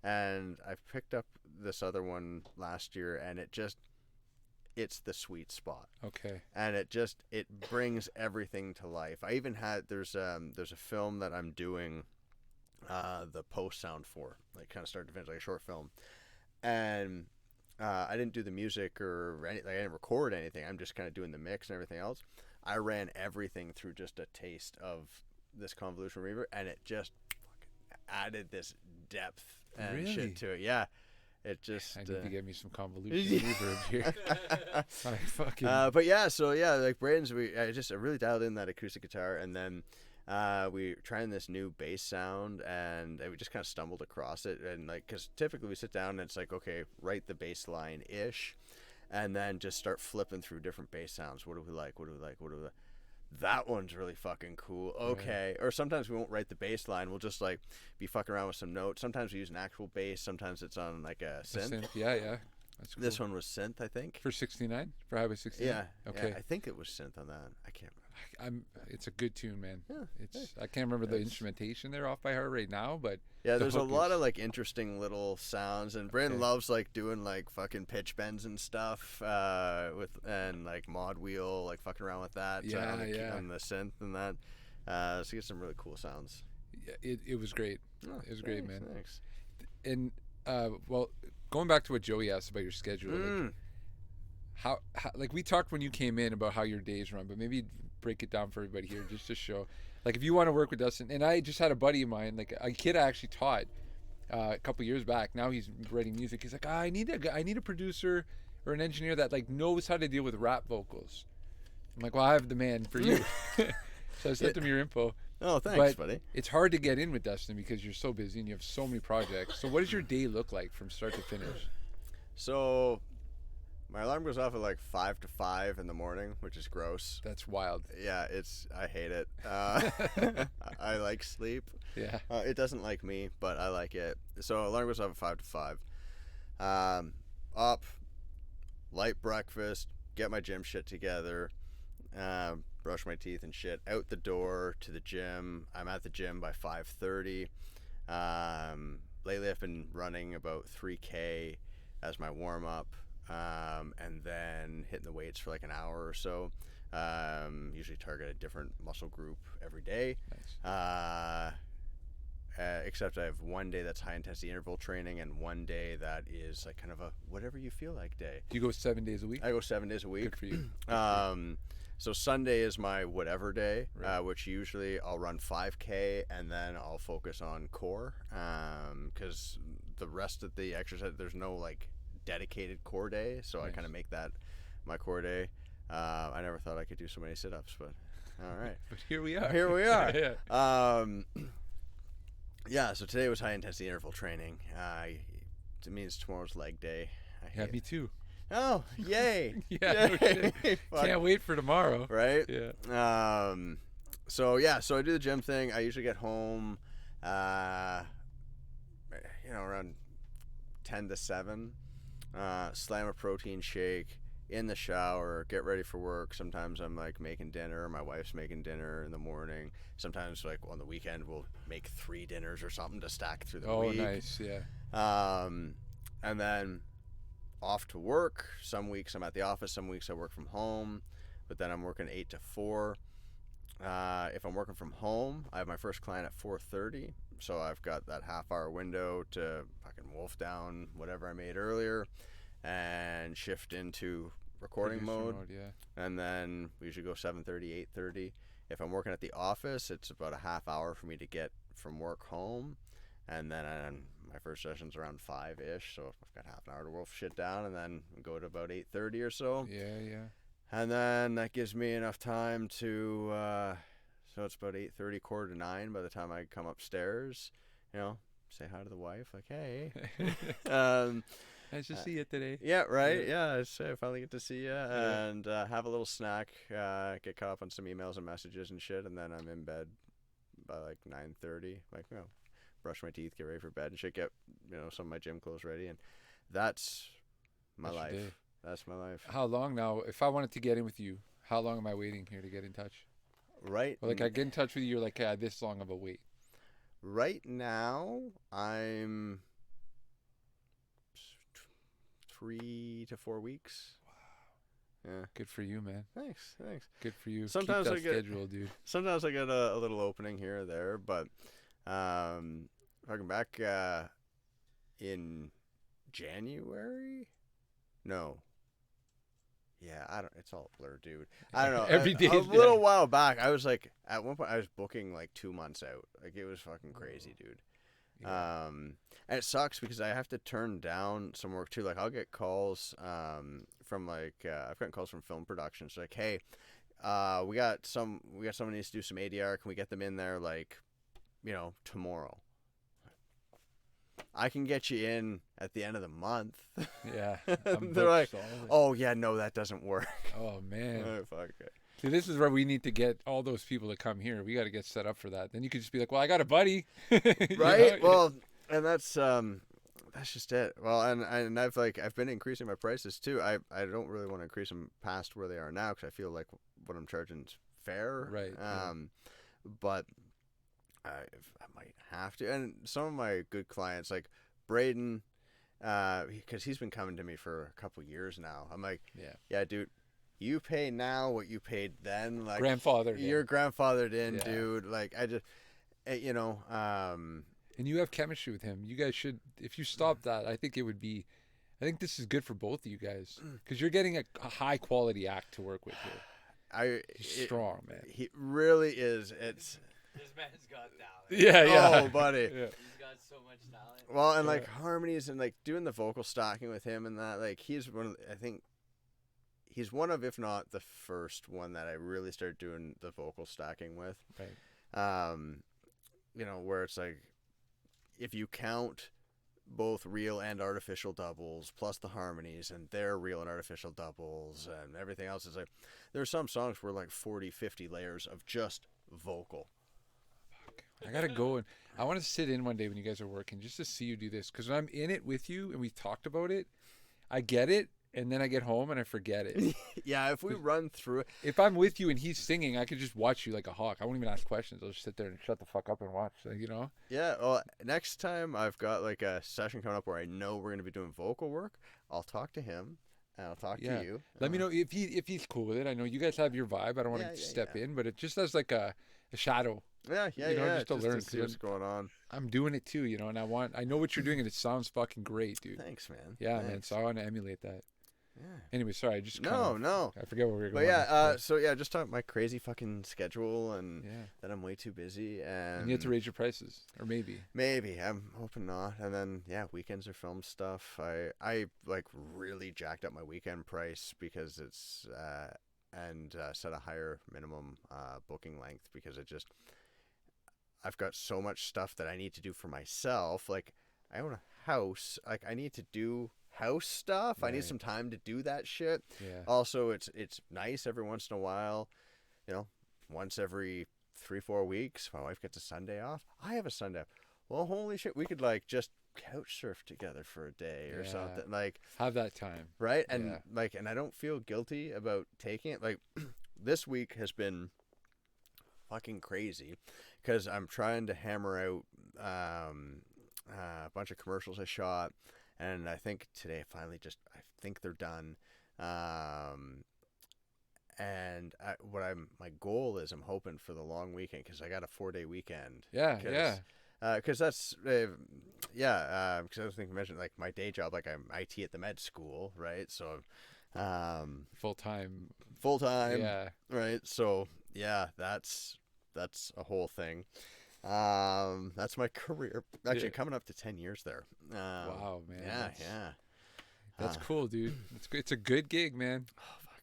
and I picked up this other one last year, and it's the sweet spot. Okay. And it brings everything to life. I even had there's a film that I'm doing the post sound for, like kind of start to finish, like a short film, and I didn't do the music or anything. I didn't record anything. I'm just kind of doing the mix and everything else. I ran everything through just a taste of this convolution reverb, and it just added this depth and shit to it. Yeah, it just. I need to get me some convolution reverb here. I fucking. But yeah, so yeah, like Braden's, I really dialed in that acoustic guitar, and then we trying this new bass sound, and we just kind of stumbled across it, and like, because typically we sit down and it's like, okay, write the bass line ish, and then just start flipping through different bass sounds. What do we like? What do we like? What do we like? That one's really fucking cool. Okay. Right. Or sometimes we won't write the bass line. We'll just like be fucking around with some notes. Sometimes we use an actual bass. Sometimes it's on like a synth. Yeah. That's cool. This one was synth, I think. For 69? For Highway 69? Yeah. Okay. Yeah, I think it was synth on that. I can't remember. It's a good tune, man. Yeah, I can't remember the instrumentation there off by heart right now, but yeah, there's a lot of like interesting little sounds, and Brandon loves like doing like fucking pitch bends and stuff and like mod wheel, like fucking around with that. On the synth and that. So you get some really cool sounds. Yeah, it was great. It was great, man. Thanks. And well, going back to what Joey asked about your schedule, like, how like we talked when you came in about how your days run, but maybe break it down for everybody here just to show, like, if you want to work with Dustin. And I just had a buddy of mine, like a kid I actually taught a couple years back. Now he's writing music. He's like, I need a producer or an engineer that like knows how to deal with rap vocals. I'm like, well, I have the man for you. So I sent him your info. Oh, thanks, buddy. It's hard to get in with Dustin because you're so busy and you have so many projects. So what does your day look like from start to finish? So my alarm goes off at like 5 to 5 in the morning, which is gross. That's wild. Yeah, I hate it. I like sleep. Yeah. It doesn't like me, but I like it. So alarm goes off at 5 to 5. Up, light breakfast, get my gym shit together, brush my teeth and shit, out the door to the gym. I'm at the gym by 5:30. Lately I've been running about 3K as my warm-up. And then hitting the weights for like an hour or so. Usually target a different muscle group every day. Nice. Except I have one day that's high intensity interval training, and one day that is like kind of a whatever you feel like day. Do you go 7 days a week? I go 7 days a week. Good for you. So Sunday is my whatever day, Right. which usually I'll run 5K, and then I'll focus on core, because the rest of the exercise, there's no like dedicated core day, so Nice. I kind of make that my core day. I never thought I could do so many sit-ups, but all right. But here we are. Here we are. Yeah. Yeah, so today was high intensity interval training. It means tomorrow's leg day. Yeah, me too. Oh, yay. Yeah, no Yay. shit. Fuck. Can't wait for tomorrow. Right? Yeah. So I do the gym thing. I usually get home around 10 to 7. Slam a protein shake, in the shower, get ready for work. Sometimes I'm like making dinner. My wife's making dinner in the morning. Sometimes like on the weekend we'll make 3 dinners or something to stack through the week. Oh, nice. Yeah. And then off to work. Some weeks I'm at the office. Some weeks I work from home. But then I'm working 8 to 4. If I'm working from home, I have my first client at 4:30, so I've got that half-hour window to fucking wolf down whatever I made earlier and shift into recording Producer mode. Yeah. And then we usually go 7:30, 8:30. If I'm working at the office, it's about a half hour for me to get from work home, and then my first session's around 5-ish, so I've got half an hour to wolf shit down, and then go to about 8:30 or so. Yeah. And then that gives me enough time to, so it's about 8:30, 8:45 by the time I come upstairs, say hi to the wife, like, hey. Nice to see you today. Yeah, right. Yeah, so I finally get to see you and have a little snack, get caught up on some emails and messages and shit, and then I'm in bed by like 9:30, like, brush my teeth, get ready for bed and shit, get, some of my gym clothes ready, and that's my That's your day. life. That's my life. How long now? If I wanted to get in with you, how long am I waiting here to get in touch? Right. Or like I get in touch with you, you're like, this long of a wait. Right now, I'm 3 to 4 weeks. Wow. Yeah. Good for you, man. Thanks. Good for you. Sometimes Keep that I get schedule, dude. Sometimes I get a little opening here or there, but talking back in January, no. Yeah, I don't. It's all a blur, dude. I don't know. Every day. A little while back, I was like, at one point, I was booking like 2 months out. Like, it was fucking crazy, dude. Yeah. And it sucks because I have to turn down some work too. Like, I'll get calls from like I've gotten calls from film productions like, hey, we got someone needs to do some ADR. Can we get them in there like, tomorrow? I can get you in at the end of the month. Yeah. They're like, oh yeah, no, that doesn't work. Oh man. Oh, fuck it. See, this is where we need to get all those people to come here. We got to get set up for that. Then you could just be like, well, I got a buddy. Right? Well, and that's just it. Well, and I've been increasing my prices too. I don't really want to increase them past where they are now because I feel like what I'm charging is fair. Right. But I might have to. And some of my good clients, like Braden, because he's been coming to me for a couple years now. I'm like, yeah, dude. You pay now what you paid then, like grandfathered. You're grandfathered in, dude. Like I just, And you have chemistry with him. You guys should, if you stop that, I think this is good for both of you guys because you're getting a high quality act to work with here. He's strong, man. He really is. This man's got talent. Yeah. Oh, buddy. Yeah. He's got so much talent. Well, and like harmonies and like doing the vocal stacking with him and that, like he's one of, if not the first one that I really started doing the vocal stacking with. Right. Where it's like, if you count both real and artificial doubles plus the harmonies and their real and artificial doubles and everything else, is like, there's some songs where like 40, 50 layers of just vocal. I gotta go and I want to sit in one day when you guys are working just to see you do this because when I'm in it with you and we've talked about it, I get it. And then I get home and I forget it. Yeah, if we run through it. If I'm with you and he's singing, I could just watch you like a hawk. I won't even ask questions. I'll just sit there and shut the fuck up and watch, Yeah, well, next time I've got like a session coming up where I know we're going to be doing vocal work, I'll talk to him and I'll talk to you. Let me know if he's cool with it. I know you guys have your vibe. I don't want to step in, but it just as like a shadow. Yeah. Just to learn. To see what's going on. I'm doing it too, and I know what you're doing and it sounds fucking great, dude. Thanks, man. Yeah, Thanks. man. So I want to emulate that. Yeah. Anyway, sorry, I just no. I forget where we were But going. just talk my crazy fucking schedule and that I'm way too busy and you have to raise your prices, or maybe. I'm hoping not. And then weekends are film stuff. I like really jacked up my weekend price because it's and set a higher minimum booking length because I've got so much stuff that I need to do for myself. Like I own a house. Like I need to do house stuff. Right. I need some time to do that shit. Yeah. Also, it's nice every once in a while, once every 3-4 weeks, my wife gets a Sunday off. I have a Sunday off. Well, holy shit, we could like just couch surf together for a day or something. Like have that time. Right? And and I don't feel guilty about taking it. Like this week has been fucking crazy because I'm trying to hammer out a bunch of commercials I shot. And I think today I think they're done. And and my goal is I'm hoping for the long weekend, because I got a 4-day weekend. Yeah, Cause, yeah. Because that's, because I was thinking, mention like my day job, like I'm IT at the med school, right? So, Full time. yeah, right? So, yeah, that's a whole thing. That's my career. Actually, coming up to 10 years there. Wow, man. Yeah. That's cool, dude. It's a good gig, man. Oh, fuck.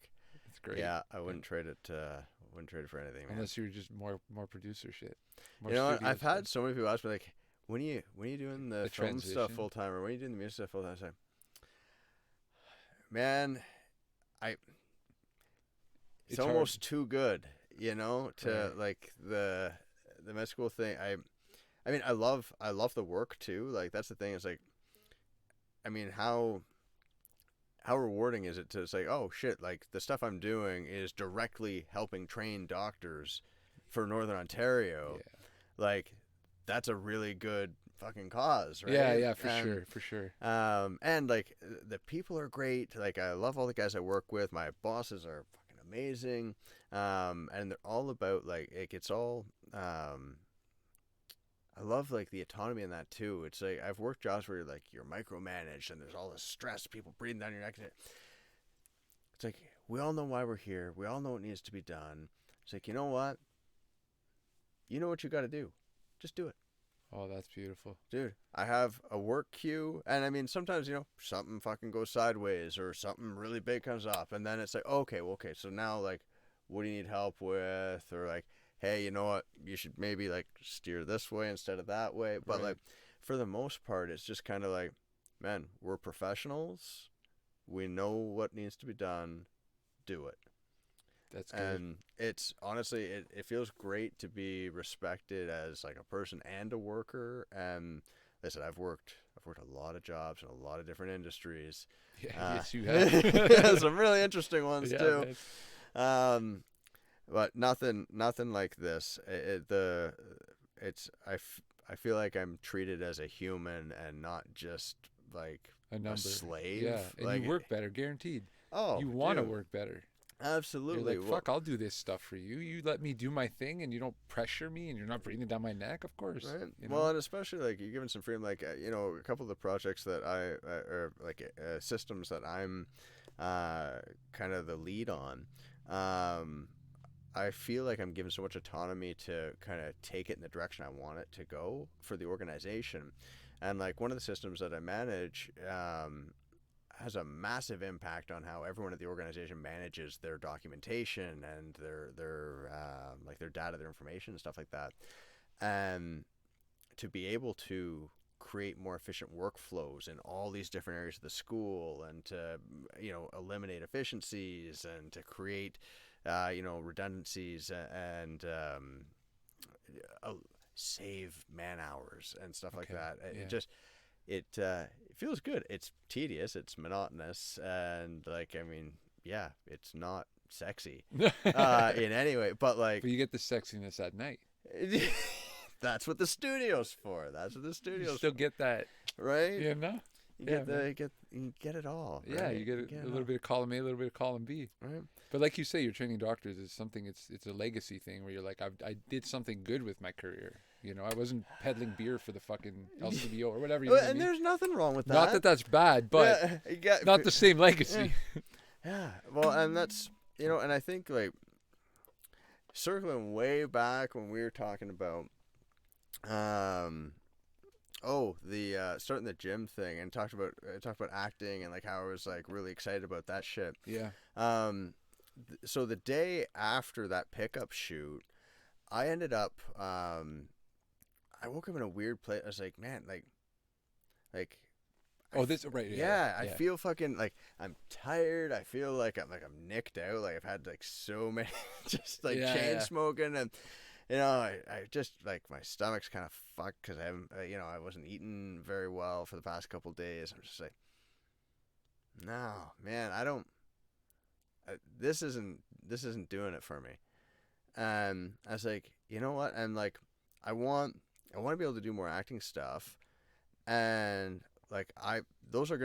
It's great. Yeah, I wouldn't trade it. Wouldn't trade it for anything, man. Unless you were just more producer shit. More You know what? studio I've had stuff. so many people ask me, like, when are you doing the film stuff transition? full time, or when are you doing the music stuff full time? I say, man, it's hard. almost too good, you know, to Right. like the med school thing. I mean, I love the work too. Like, that's the thing. It's like, I mean, how rewarding is it to say, oh shit, like the stuff I'm doing is directly helping train doctors for Northern Ontario. Yeah. Like, that's a really good fucking cause, right? Yeah, for sure. And like the people are great. Like, I love all the guys I work with. My bosses are fucking amazing. And they're all about like it's all I love like the autonomy in that too. It's like I've worked jobs where you're micromanaged and there's all this stress, people breathing down your neck. It's like, we all know why we're here. We all know what needs to be done. It's like, you know what? You know what you got to do. Just do it. Oh, that's beautiful. Dude, I have a work queue, and I mean, sometimes, something fucking goes sideways or something really big comes up, and then it's like, okay, so now, like, what do you need help with? Or like, hey, you know what? You should maybe, like, steer this way instead of that way. But, Right. like, for the most part, it's just kind of like, man, we're professionals. We know what needs to be done. Do it. That's good. And it's honestly, it feels great to be respected as like a person and a worker. And listen, I've worked a lot of jobs in a lot of different industries. Yeah, yes, you have. Some really interesting ones Yeah, too. man. But nothing like this. I feel like I'm treated as a human and not just like A number. slave. Yeah, and like, you work better, guaranteed. Oh, You want to dude, work better. absolutely. You're like, fuck, I'll do this stuff for you. You let me do my thing, and you don't pressure me, and you're not breathing down my neck, of course. Right. You know? Well, and especially like you're given some freedom, like a couple of the projects that or like systems that I'm kind of the lead on. I feel like I'm given so much autonomy to kind of take it in the direction I want it to go for the organization, and like one of the systems that I manage has a massive impact on how everyone at the organization manages their documentation and their like their data, their information, and stuff like that. And to be able to create more efficient workflows in all these different areas of the school, and to eliminate efficiencies, and to create redundancies, and save man hours and stuff like that. Yeah. It feels good. It's tedious, it's monotonous, and like, I mean, yeah, it's not sexy in any way, but like, But you get the sexiness at night. that's what the studio's for. You still get that, right? you know? You Yeah, get it all. Yeah, right? you get it a little bit of column A, a little bit of column B. right? But like you say, you're training doctors is something. It's a legacy thing where you're like, I did something good with my career. I wasn't peddling beer for the fucking LCBO or whatever. You know what I And mean? there's nothing wrong with that. Not that that's bad, but yeah, you got, not the same legacy. Yeah, well, and that's and I think like circling way back when we were talking about starting the gym thing, and talked about acting, and like how I was like really excited about that shit. Yeah. So the day after that pickup shoot, I ended up I woke up in a weird place. I was like, man, like Oh, this right. yeah, I feel fucking like I'm tired. I feel like I'm nicked out. Like I've had like so many just like chain smoking, and I just like my stomach's kind of fucked because I haven't I wasn't eating very well for the past couple days. I'm just like, no, man, I don't. This isn't doing it for me. And I was like, you know what? And like, I want to be able to do more acting stuff, and like those are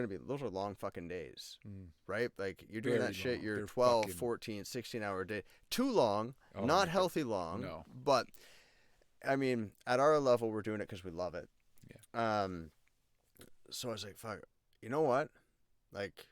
long fucking days, right? Like you're doing Very that shit. long. You're They're 12, fucking- 14, 16-hour day. Too long, Oh my not God. healthy long. No. But I mean, at our level, we're doing it because we love it. Yeah. So I was like, fuck, you know what? Like,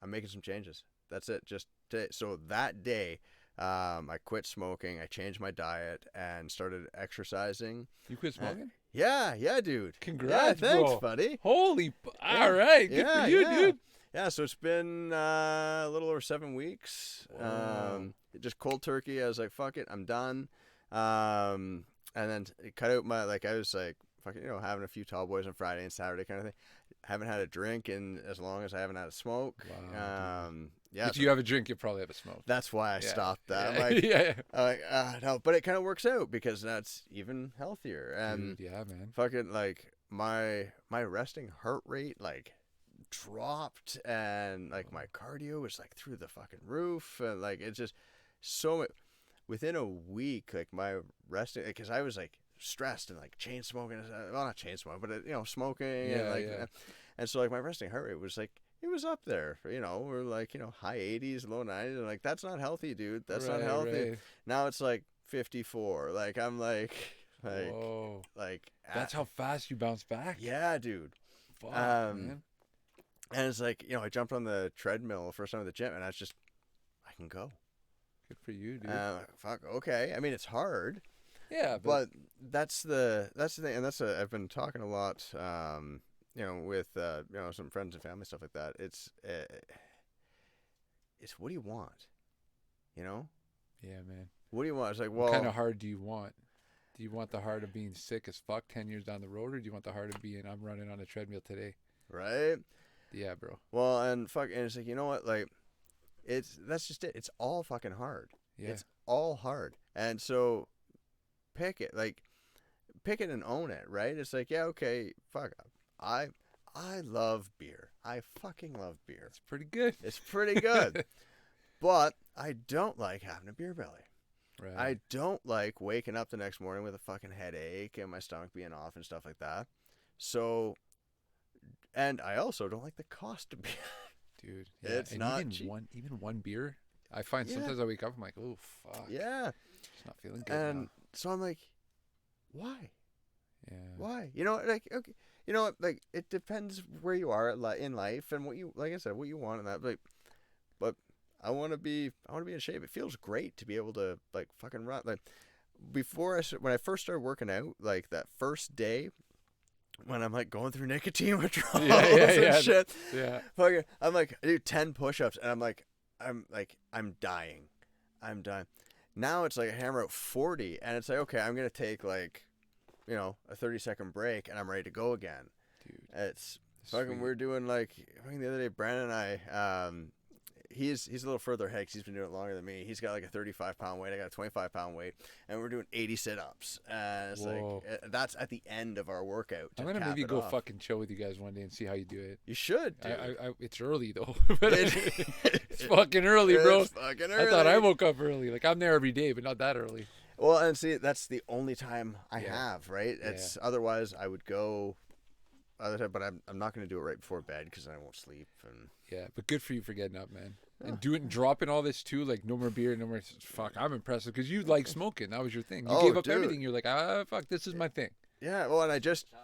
I'm making some changes. That's it. Just today. So that day, I quit smoking. I changed my diet and started exercising. You quit smoking? Yeah, dude. Congrats, yeah, thanks, bro. buddy. Holy. Yeah. All right. Good Yeah, for you, yeah. dude. Yeah, so it's been a little over 7 weeks. Whoa. Just cold turkey. I was like, fuck it, I'm done. And then it cut out my, like, I was like, fucking, having a few tall boys on Friday and Saturday kind of thing. Haven't had a drink in as long as I haven't had a smoke. Wow, Yeah. If so you have a drink, you probably have a smoke. that's why I Yeah. stopped that. Yeah. I'm like, yeah. no, but it kind of works out because that's even healthier. And Dude, yeah, man. fucking like my resting heart rate like dropped, and like my cardio was like through the fucking roof, and like it's just so within a week, like my resting, because I was like stressed and like chain smoking, well, not chain smoking, but smoking, and like and so like my resting heart rate was like, it was up there, we're like, high 80s, low 90s, and like that's not healthy, dude. That's not healthy. Right. Now it's like 54. Like I'm like Whoa. like That's how fast you bounce back. yeah, dude. Fuck, man. And it's like, I jumped on the treadmill first time at the gym, and I can go. Good for you, dude. Fuck, okay. I mean, it's hard, yeah, but that's the thing, and I've been talking a lot, with some friends and family, stuff like that. It's what do you want, Yeah, man. What do you want? It's like, well, What kind of hard do you want? Do you want the heart of being sick as fuck 10 years down the road, or do you want the heart of being, I'm running on a treadmill today? right? Yeah, bro. Well, and it's like, you know what? Like, that's just it. It's all fucking hard. Yeah. It's all hard. And so pick it and own it, right? It's like, yeah, okay, fuck. I love beer. I fucking love beer. It's pretty good. It's pretty good. But I don't like having a beer belly. Right. I don't like waking up the next morning with a fucking headache and my stomach being off and stuff like that. So, and I also don't like the cost of beer. Dude, yeah. It's and not even cheap. even one beer. I find Yeah. sometimes I wake up, I'm like, oh fuck. Yeah. It's not feeling good And now. so I'm like, why? Yeah. Why? Like, okay, like it depends where you are in life and what you, like I said, what you want in that. But I want to be in shape. It feels great to be able to like fucking run. Like when I first started working out, like that first day when I'm like going through nicotine withdrawals and shit. Yeah. Fucking, I'm like, I do 10 push-ups and I'm dying. I'm done. Now it's like I hammer out 40 and it's like, okay, I'm going to take like, a 30-second break and I'm ready to go again. Dude. It's Sweet. fucking, we're doing like, I think the other day, Brandon and I, he's a little further ahead because he's been doing it longer than me. He's got like a 35-pound weight. I got a 25-pound weight, and we're doing 80 sit-ups. And it's Whoa. like, that's at the end of our workout. I'm gonna maybe go fucking chill with you guys one day and see how you do it. You should, dude. It's early though. But it's fucking early, bro. It's fucking early. I thought I woke up early. Like I'm there every day, but not that early. Well, and see, that's the only time I Yeah. have, right? It's otherwise I would go other time, but I'm not going to do it right before bed because I won't sleep. And Yeah, but good for you for getting up, man. And dropping all this too, like no more beer, no more. Fuck, I'm impressed because you like smoking. That was your thing. You gave up dude. everything. You're like, fuck, this is my thing. yeah, well, and I just Tough,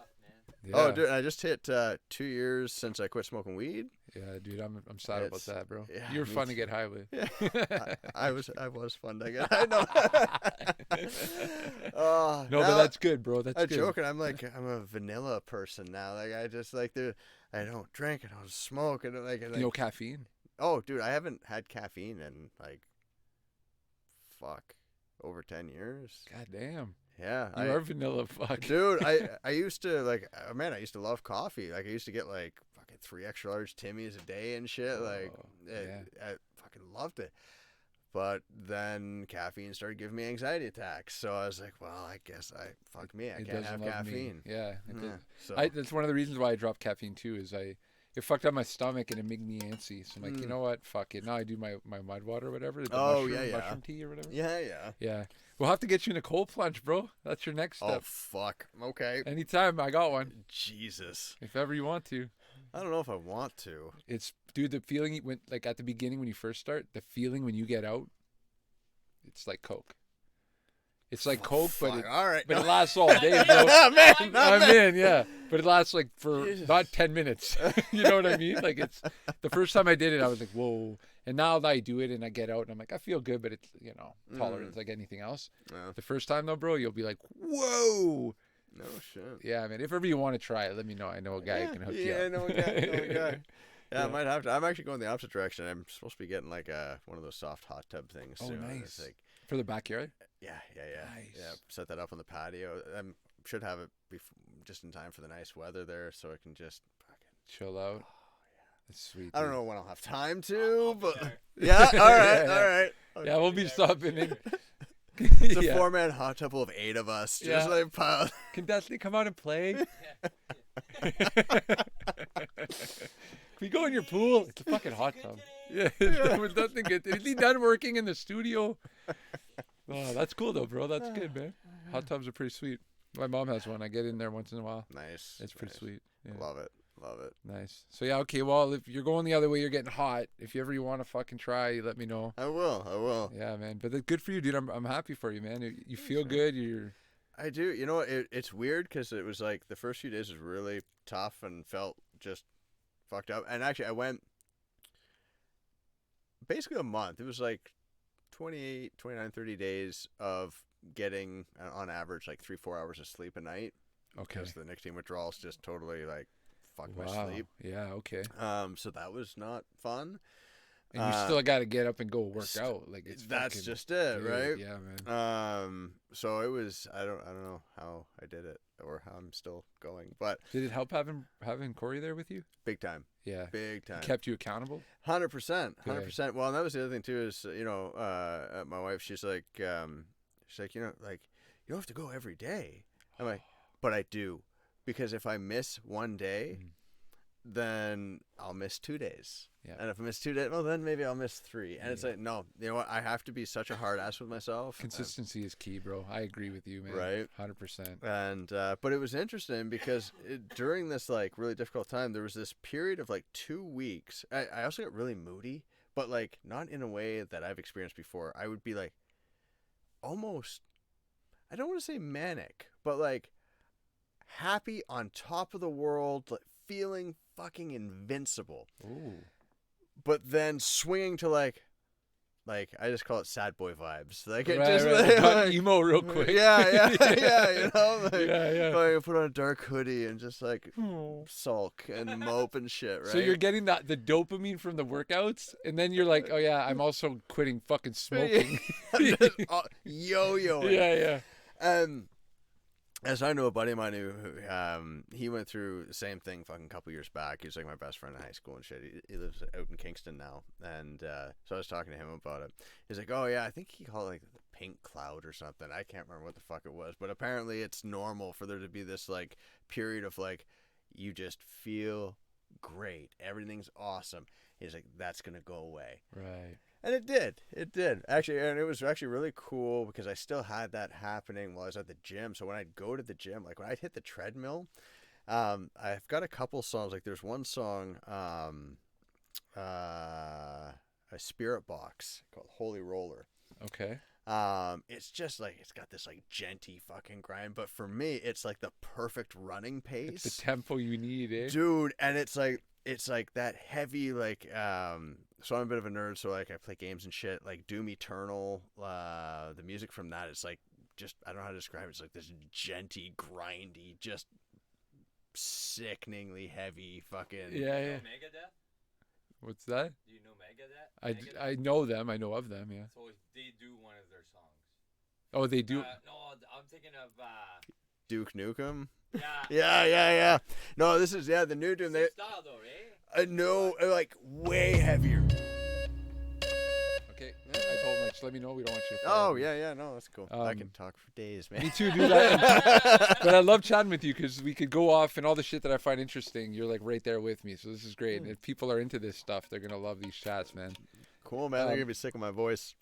man. Yeah. oh, dude, I just hit 2 years since I quit smoking weed. Yeah, dude, I'm sad about It's- that, bro. yeah, You're me fun to too. get high with. Yeah, I was fun to get. I know. Oh, No, but now- that's good, bro. That's I'm good. joking. I'm a vanilla person now. Like I just like I don't drink. I don't smoke. And like No caffeine. oh, dude, I haven't had caffeine in like over 10 years. God damn. Yeah, You are vanilla. Fuck. dude. I used to like man. I used to love coffee. Like I used to get like fucking 3 extra large Timmys a day and shit. Like I fucking loved it. But then caffeine started giving me anxiety attacks. So I was like, well, I guess fuck me. I It can't doesn't have love me. caffeine. Yeah. It Yeah, does. so That's one of the reasons why I dropped caffeine too. Is it it fucked up my stomach and it made me antsy. So I'm like, you know what? Fuck it. Now I do my mud water or whatever. The mushroom tea or whatever. Yeah. We'll have to get you in a cold plunge, bro. That's your next step. Oh, fuck. Okay. Anytime. I got one. Jesus. If ever you want to. I don't know if I want to. It's, dude, the feeling when, like at the beginning when you first start, the feeling when you get out, it's like Coke. It's like Coke, but it lasts all day, bro. I'm in, yeah. But it lasts like for not 10 minutes. You know what I mean? Like it's the first time I did it, I was like, whoa. And now that I do it and I get out and I'm like, I feel good, but it's, you know, tolerance like anything else. Yeah. The first time though, bro, you'll be like, whoa. No shit. Yeah, man. If ever you want to try it, let me know. I know a guy who can hook you up. Yeah, I know a guy. Yeah, I might have to. I'm actually going the opposite direction. I'm supposed to be getting like one of those soft hot tub things soon. Oh, nice. It's like, for the backyard? Yeah. Nice. Yeah, set that up on the patio. I should have it just in time for the nice weather there, so I can just fucking chill out. Oh, yeah. That's sweet. I don't know when I'll have time to, but yeah. All right. Yeah, we'll be stopping in. It's a 4-man hot tub full of 8 of us, just like piled. Can Dustin come out and play? Can we go in your pool? It's a fucking hot tub. Yeah, Dustin is he done working in the studio? Oh, that's cool though, bro. That's good, man. Hot tubs are pretty sweet. My mom has one. I get in there once in a while. Nice. It's pretty sweet. Yeah. Love it. Nice. So yeah, okay. Well, if you're going the other way, you're getting hot. If you ever want to fucking try, let me know. I will. Yeah, man. But good for you, dude. I'm happy for you, man. You feel good. I do. You know, it's weird because it was like the first few days was really tough and felt just fucked up. And actually, I went basically a month. It was like 28, 29, 30 days of getting, on average, like 3-4 hours of sleep a night. Okay. Because the nicotine withdrawals just totally like fucked my sleep. Yeah, okay. So that was not fun. And you still got to get up and go work out. Like that's just it, right? Yeah, man. So it was. I don't know how I did it or how I'm still going. But did it help having Corey there with you? Big time. Yeah. Big time. He kept you accountable. 100%. 100%. Well, and that was the other thing too. Is my wife. She's like, you don't have to go every day. I'm like, but I do, because if I miss one day, then I'll miss 2 days. Yeah. And if I miss 2 days, well, then maybe I'll miss 3. And it's like, no, you know what? I have to be such a hard ass with myself. Consistency is key, bro. I agree with you, man. Right. 100%. And, but it was interesting because during this like really difficult time, there was this period of like 2 weeks. I also got really moody, but like not in a way that I've experienced before. I would be like almost, I don't want to say manic, but like happy, on top of the world, like feeling fucking invincible. Ooh. But then swinging to like I just call it sad boy vibes. Like it like emo real quick. Yeah. You know, like, yeah. I put on a dark hoodie and just like sulk and mope and shit. Right. So you're getting the dopamine from the workouts, and then you're like, oh yeah, I'm also quitting fucking smoking. Yo. Yeah. As I know a buddy of mine who he went through the same thing fucking a couple years back. He's like my best friend in high school and shit. He lives out in Kingston now. And so I was talking to him about it. He's like, oh yeah, I think he called it like the pink cloud or something. I can't remember what the fuck it was. But apparently it's normal for there to be this like period of like you just feel great. Everything's awesome. He's like, that's going to go away. Right. And it did actually, and it was actually really cool because I still had that happening while I was at the gym. So when I'd go to the gym, like when I'd hit the treadmill, I've got a couple songs. Like there's one song, a Spirit Box called Holy Roller. Okay. It's just like it's got this like genty fucking grind, but for me, it's like the perfect running pace. It's the tempo you need, eh? Dude, and it's like that heavy like so I'm a bit of a nerd, so like I play games and shit, like Doom Eternal, the music from that is like just, I don't know how to describe it. It's like this genty, grindy, just sickeningly heavy fucking yeah. Megadeth? What's that? Do you know Megadeth? I know them. I know of them, yeah. So they do one of their songs. Oh, they do? No, I'm thinking of Duke Nukem. Yeah. Yeah. No, this is the new Doom. Same style though, right? No, like way heavier. Okay, I told my just let me know. We don't want you to. Oh yeah, no, that's cool. I Um, can talk for days, man. Me too, dude. But I love chatting with you because we could go off and all the shit that I find interesting. You're like right there with me, so this is great. And if people are into this stuff, they're gonna love these chats, man. Cool, man. They're gonna be sick of my voice.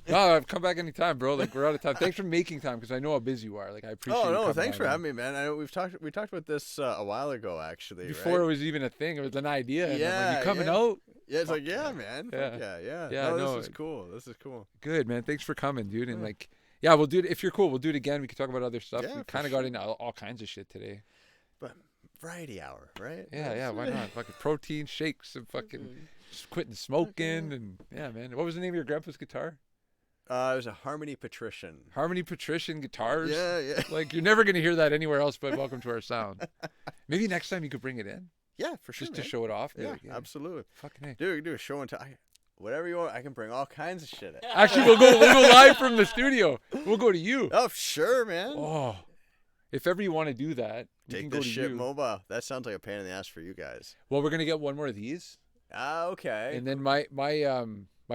No, come back anytime, bro. Like we're out of time. Thanks for making time because I know how busy you are. Like I appreciate. Oh you no, coming thanks on, for man. having me, man. I know we talked about this a while ago, actually. Before right? it was even a thing, it was an idea. And I'm Yeah, like, you coming yeah. out? Yeah, it's like man. Yeah. Yeah. Yeah, No, no, this is cool. This is cool. Good, man. Thanks for coming, dude. And like, yeah, we'll do it if you're cool. We'll do it again. We can talk about other stuff. Yeah, We for kind of got into all kinds of shit today. But variety hour, right? Yeah, why not? Fucking protein shakes and fucking quitting smoking and yeah, man. What was the name of your grandpa's guitar? It was a Harmony Patrician. Harmony Patrician Guitars. Yeah. Like you're never gonna hear that anywhere else but Welcome to Our Sound. Maybe next time you could bring it in Yeah, for sure. just to man. show it off. Yeah, Like, absolutely. Fucking A. Dude, do a show and tell. Whatever you want. I can bring all kinds of shit. Actually, we'll go live from the studio. We'll go to you. Oh, sure, man. Oh, if ever you want to do that, we can Take go this to shit you. mobile. That sounds like a pain in the ass for you guys. Well, we're gonna get one more of these, Okay. and then my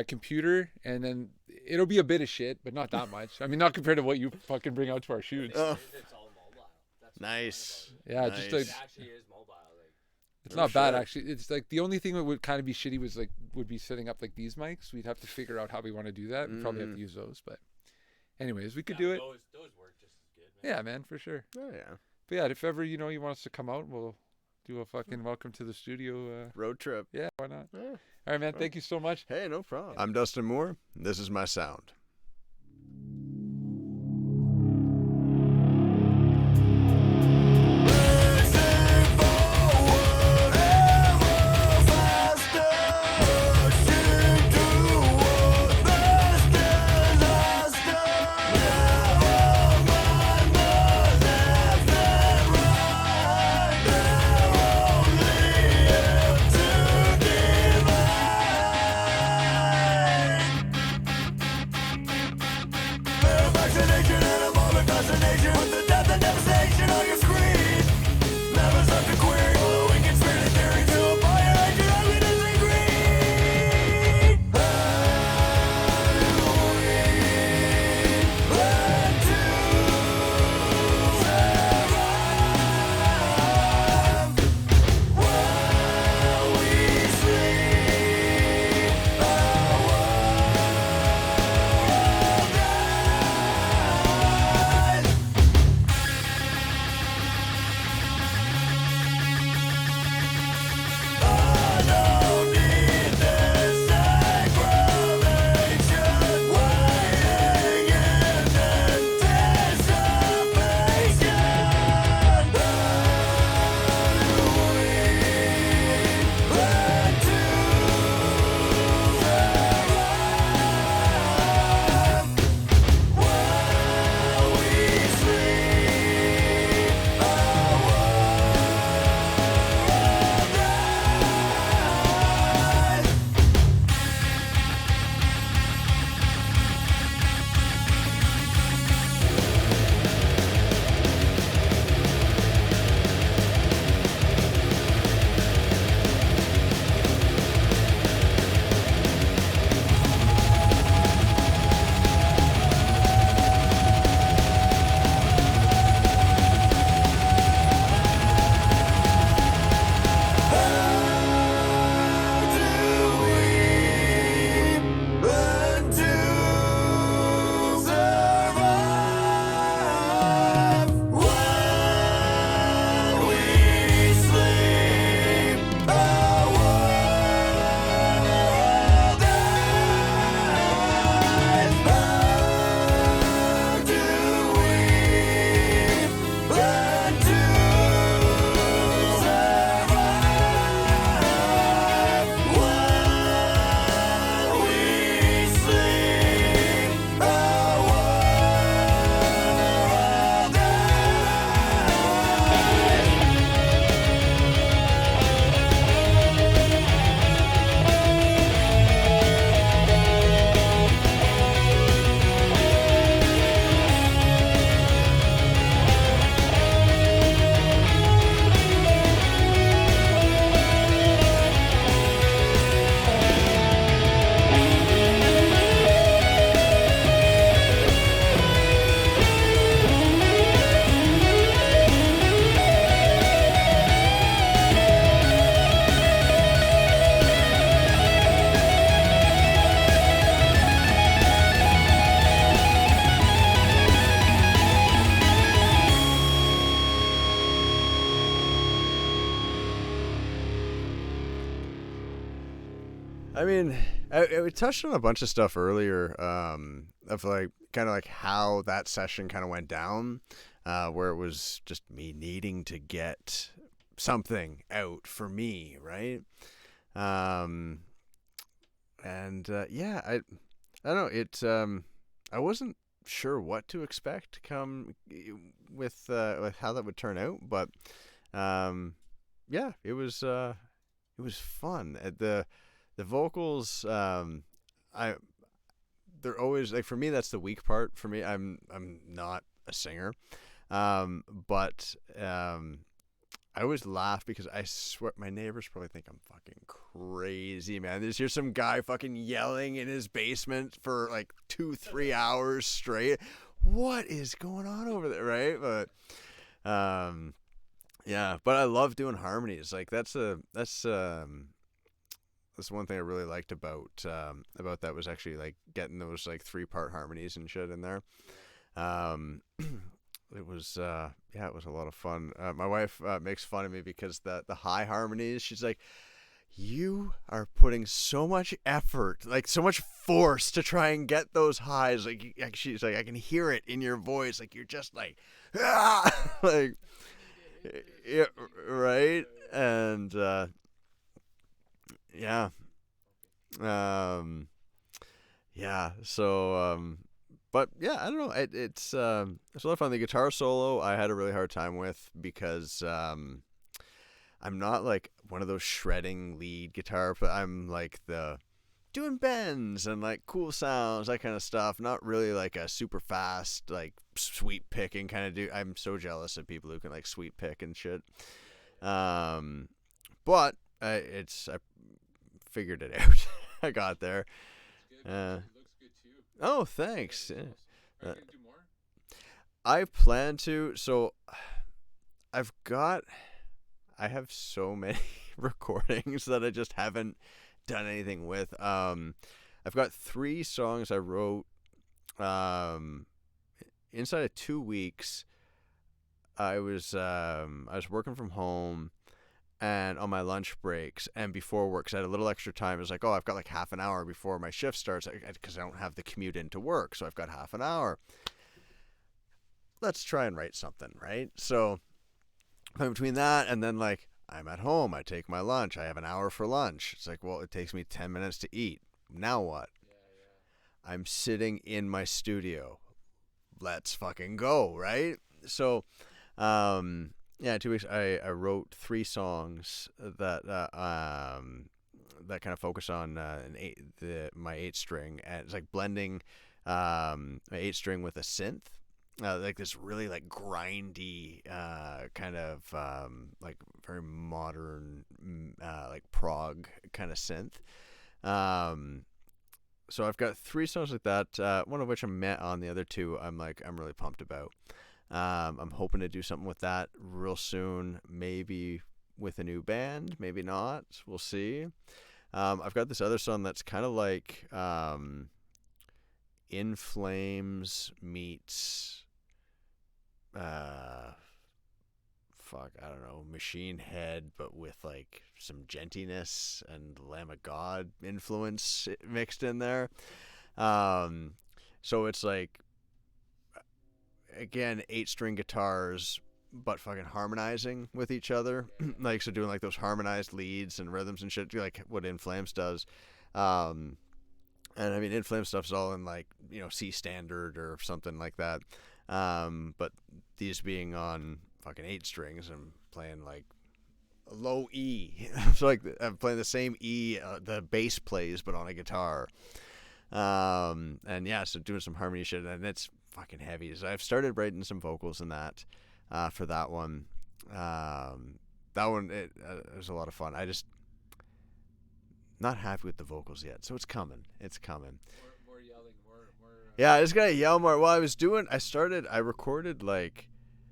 computer, and then it'll be a bit of shit, but not that much. I mean, not compared to what you fucking bring out to our shoots. Oh, It's all mobile. That's nice. Yeah, just nice. like it actually is mobile. Like, it's Oh, not bad shit. actually. It's like the only thing that would kind of be shitty was like would be setting up like these mics. We'd have to figure out how we want to do that. We'd probably have to use those, but anyways, we could do it. Those work just as good, man. Yeah, man, for sure. Oh yeah. But yeah, if ever you want us to come out, we'll do a fucking welcome to the studio. Road trip. Yeah, why not? Yeah. All right, man. Thank you so much. Hey, no problem. I'm Dustin Moore. This is my sound. I mean, we touched on a bunch of stuff earlier, of like kind of like how that session kind of went down, where it was just me needing to get something out for me, right? Yeah, I don't know. I wasn't sure what to expect come with how that would turn out, but yeah, it was fun. The vocals, they're always like, for me, that's the weak part. For me, I'm not a singer, but I always laugh because I swear my neighbors probably think I'm fucking crazy, man. There's here some guy fucking yelling in his basement for like 2-3 hours straight. What is going on over there, right? But yeah, but I love doing harmonies. Like that's one thing I really liked about that was actually like getting those like 3-part harmonies and shit in there. It was it was a lot of fun. My wife makes fun of me because the high harmonies, she's like, you are putting so much effort, like so much force to try and get those highs. Like she's like, I can hear it in your voice. Like you're just like, ah! Like, yeah, right. And yeah, yeah. So but yeah, I don't know. It's a lot of fun. The guitar solo I had a really hard time with because I'm not like one of those shredding lead guitar, but I'm like the doing bends and like cool sounds, that kind of stuff. Not really like a super fast like sweep picking kind of dude. I'm so jealous of people who can like sweep pick and shit. But I figured it out. I got there. Oh, thanks. Yeah. Are you gonna do more? I plan to. So I have so many recordings that I just haven't done anything with. I've got 3 songs I wrote inside of 2 weeks. I was working from home and on my lunch breaks and before work, 'cause I had a little extra time. It was like, oh, I've got like half an hour before my shift starts because I don't have the commute into work, so I've got half an hour. Let's try and write something, right? So between that and then like I'm at home, I take my lunch, I have an hour for lunch. It's like, well, it takes me 10 minutes to eat. Now what? I'm sitting in my studio. Let's fucking go, right? So yeah, 2 weeks. I wrote 3 songs that that kind of focus on my 8-string, and it's like blending my 8-string with a synth, like this really like grindy kind of like very modern like prog kind of synth. So I've got 3 songs like that. One of which I'm met on. The other 2 I'm really pumped about. I'm hoping to do something with that real soon, maybe with a new band, maybe not. We'll see. I've got this other song that's kind of like In Flames meets I don't know, Machine Head, but with like some gentiness and Lamb of God influence mixed in there. So it's like, again, 8-string guitars, but fucking harmonizing with each other. Like, so doing like those harmonized leads and rhythms and shit, like what In Flames does. And I mean, In Flames stuff's all in like, you know, C standard or something like that. But these being on fucking 8 strings, I'm playing like a low E. So like I'm playing the same E the bass plays, but on a guitar. And yeah, so doing some harmony shit, and it's fucking heavy. So I've started writing some vocals in that for that one. That one it was a lot of fun. I just not happy with the vocals yet, so it's coming. More yelling, more. Yeah, I just gotta yell more. Well, I recorded like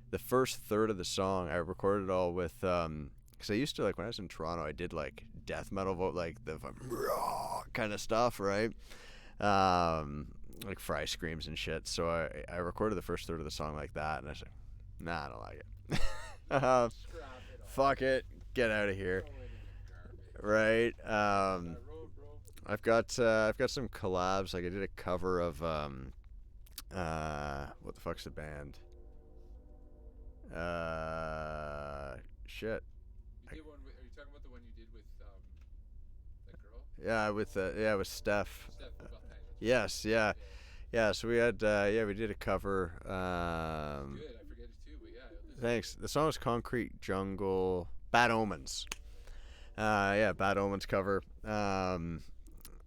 the first third of the song. I recorded all with because I used to, like, when I was in Toronto, I did like death metal like the kind of stuff, right? Like fry screams and shit. So I recorded the first third of the song like that, and I was like, nah, I don't like it. Fuck it, get out of here. Right. I've got some collabs. Like I did a cover of what the fuck's the band? Shit. You did one with, are you talking about the one you did with that girl? With Steph. Steph Buckheim. Yes, yeah. Yeah, so we had we did a cover. Good, I forget it too, but yeah. Thanks. The song was Concrete Jungle, Bad Omens. Bad Omens cover.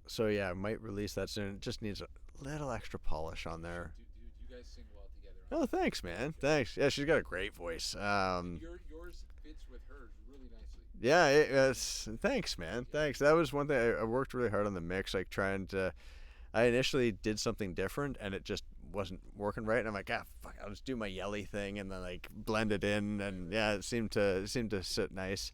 So yeah, I might release that soon. It just needs a little extra polish on there. Do you guys sing well together? Oh, thanks, man. Thanks. Yeah, she's got a great voice. Yours fits with hers really nicely. Yeah, thanks, man. Thanks. That was one thing. I worked really hard on the mix, like trying to. I initially did something different, and it just wasn't working right. And I'm like, fuck, I'll just do my yelly thing, and then like blend it in, and yeah, it seemed to sit nice.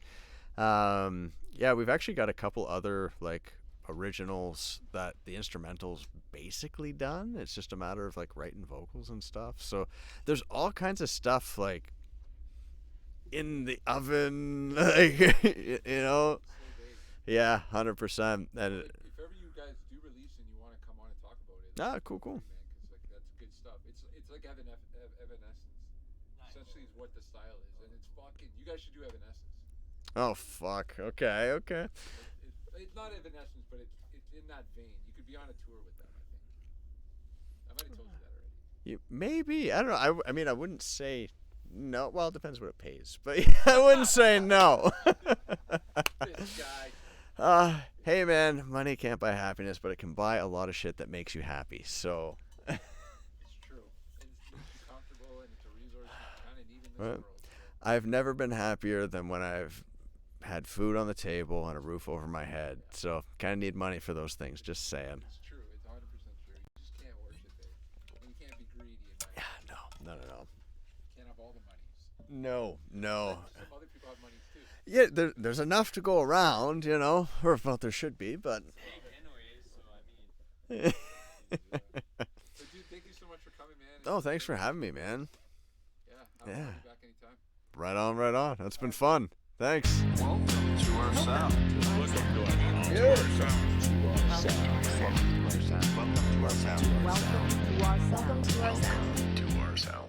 We've actually got a couple other like originals that the instrumental's basically done. It's just a matter of like writing vocals and stuff. So there's all kinds of stuff like in the oven, like, you know. Yeah, 100%. And if ever you guys do release and you want to come on and talk about it, cool. man, because like that's good stuff. It's like Evanescence. Nice. Essentially, is what the style is, and it's fucking. You guys should do Evanescence. Oh fuck. Okay. It's not Evanescence, but it's in that vein. You could be on a tour with them, I think. I might have told you that already. Maybe. I don't know. I mean, I wouldn't say no. Well, it depends what it pays, but I wouldn't say no. This guy. Hey man, money can't buy happiness, but it can buy a lot of shit that makes you happy. So. It's true. And it's makes you comfortable, and it's a resource you kind of need in this world. I've never been happier than when I've had food on the table and a roof over my head. So kind of need money for those things. Just saying. It's true. It's 100% true. You just can't worship it. And you can't be greedy in money. Yeah, no. You can't have all the monies. No. Some other people have monies too. Yeah, there's enough to go around, you know, or well, there should be, but. Big anyways, so I mean. So, dude, thank you so much for coming, man. Oh, thanks for having me, man. Yeah. I'll be back anytime. Right on. That's been fun. Thanks. Welcome to our sound. Welcome to our sound. Welcome to our sound. Welcome to our sound.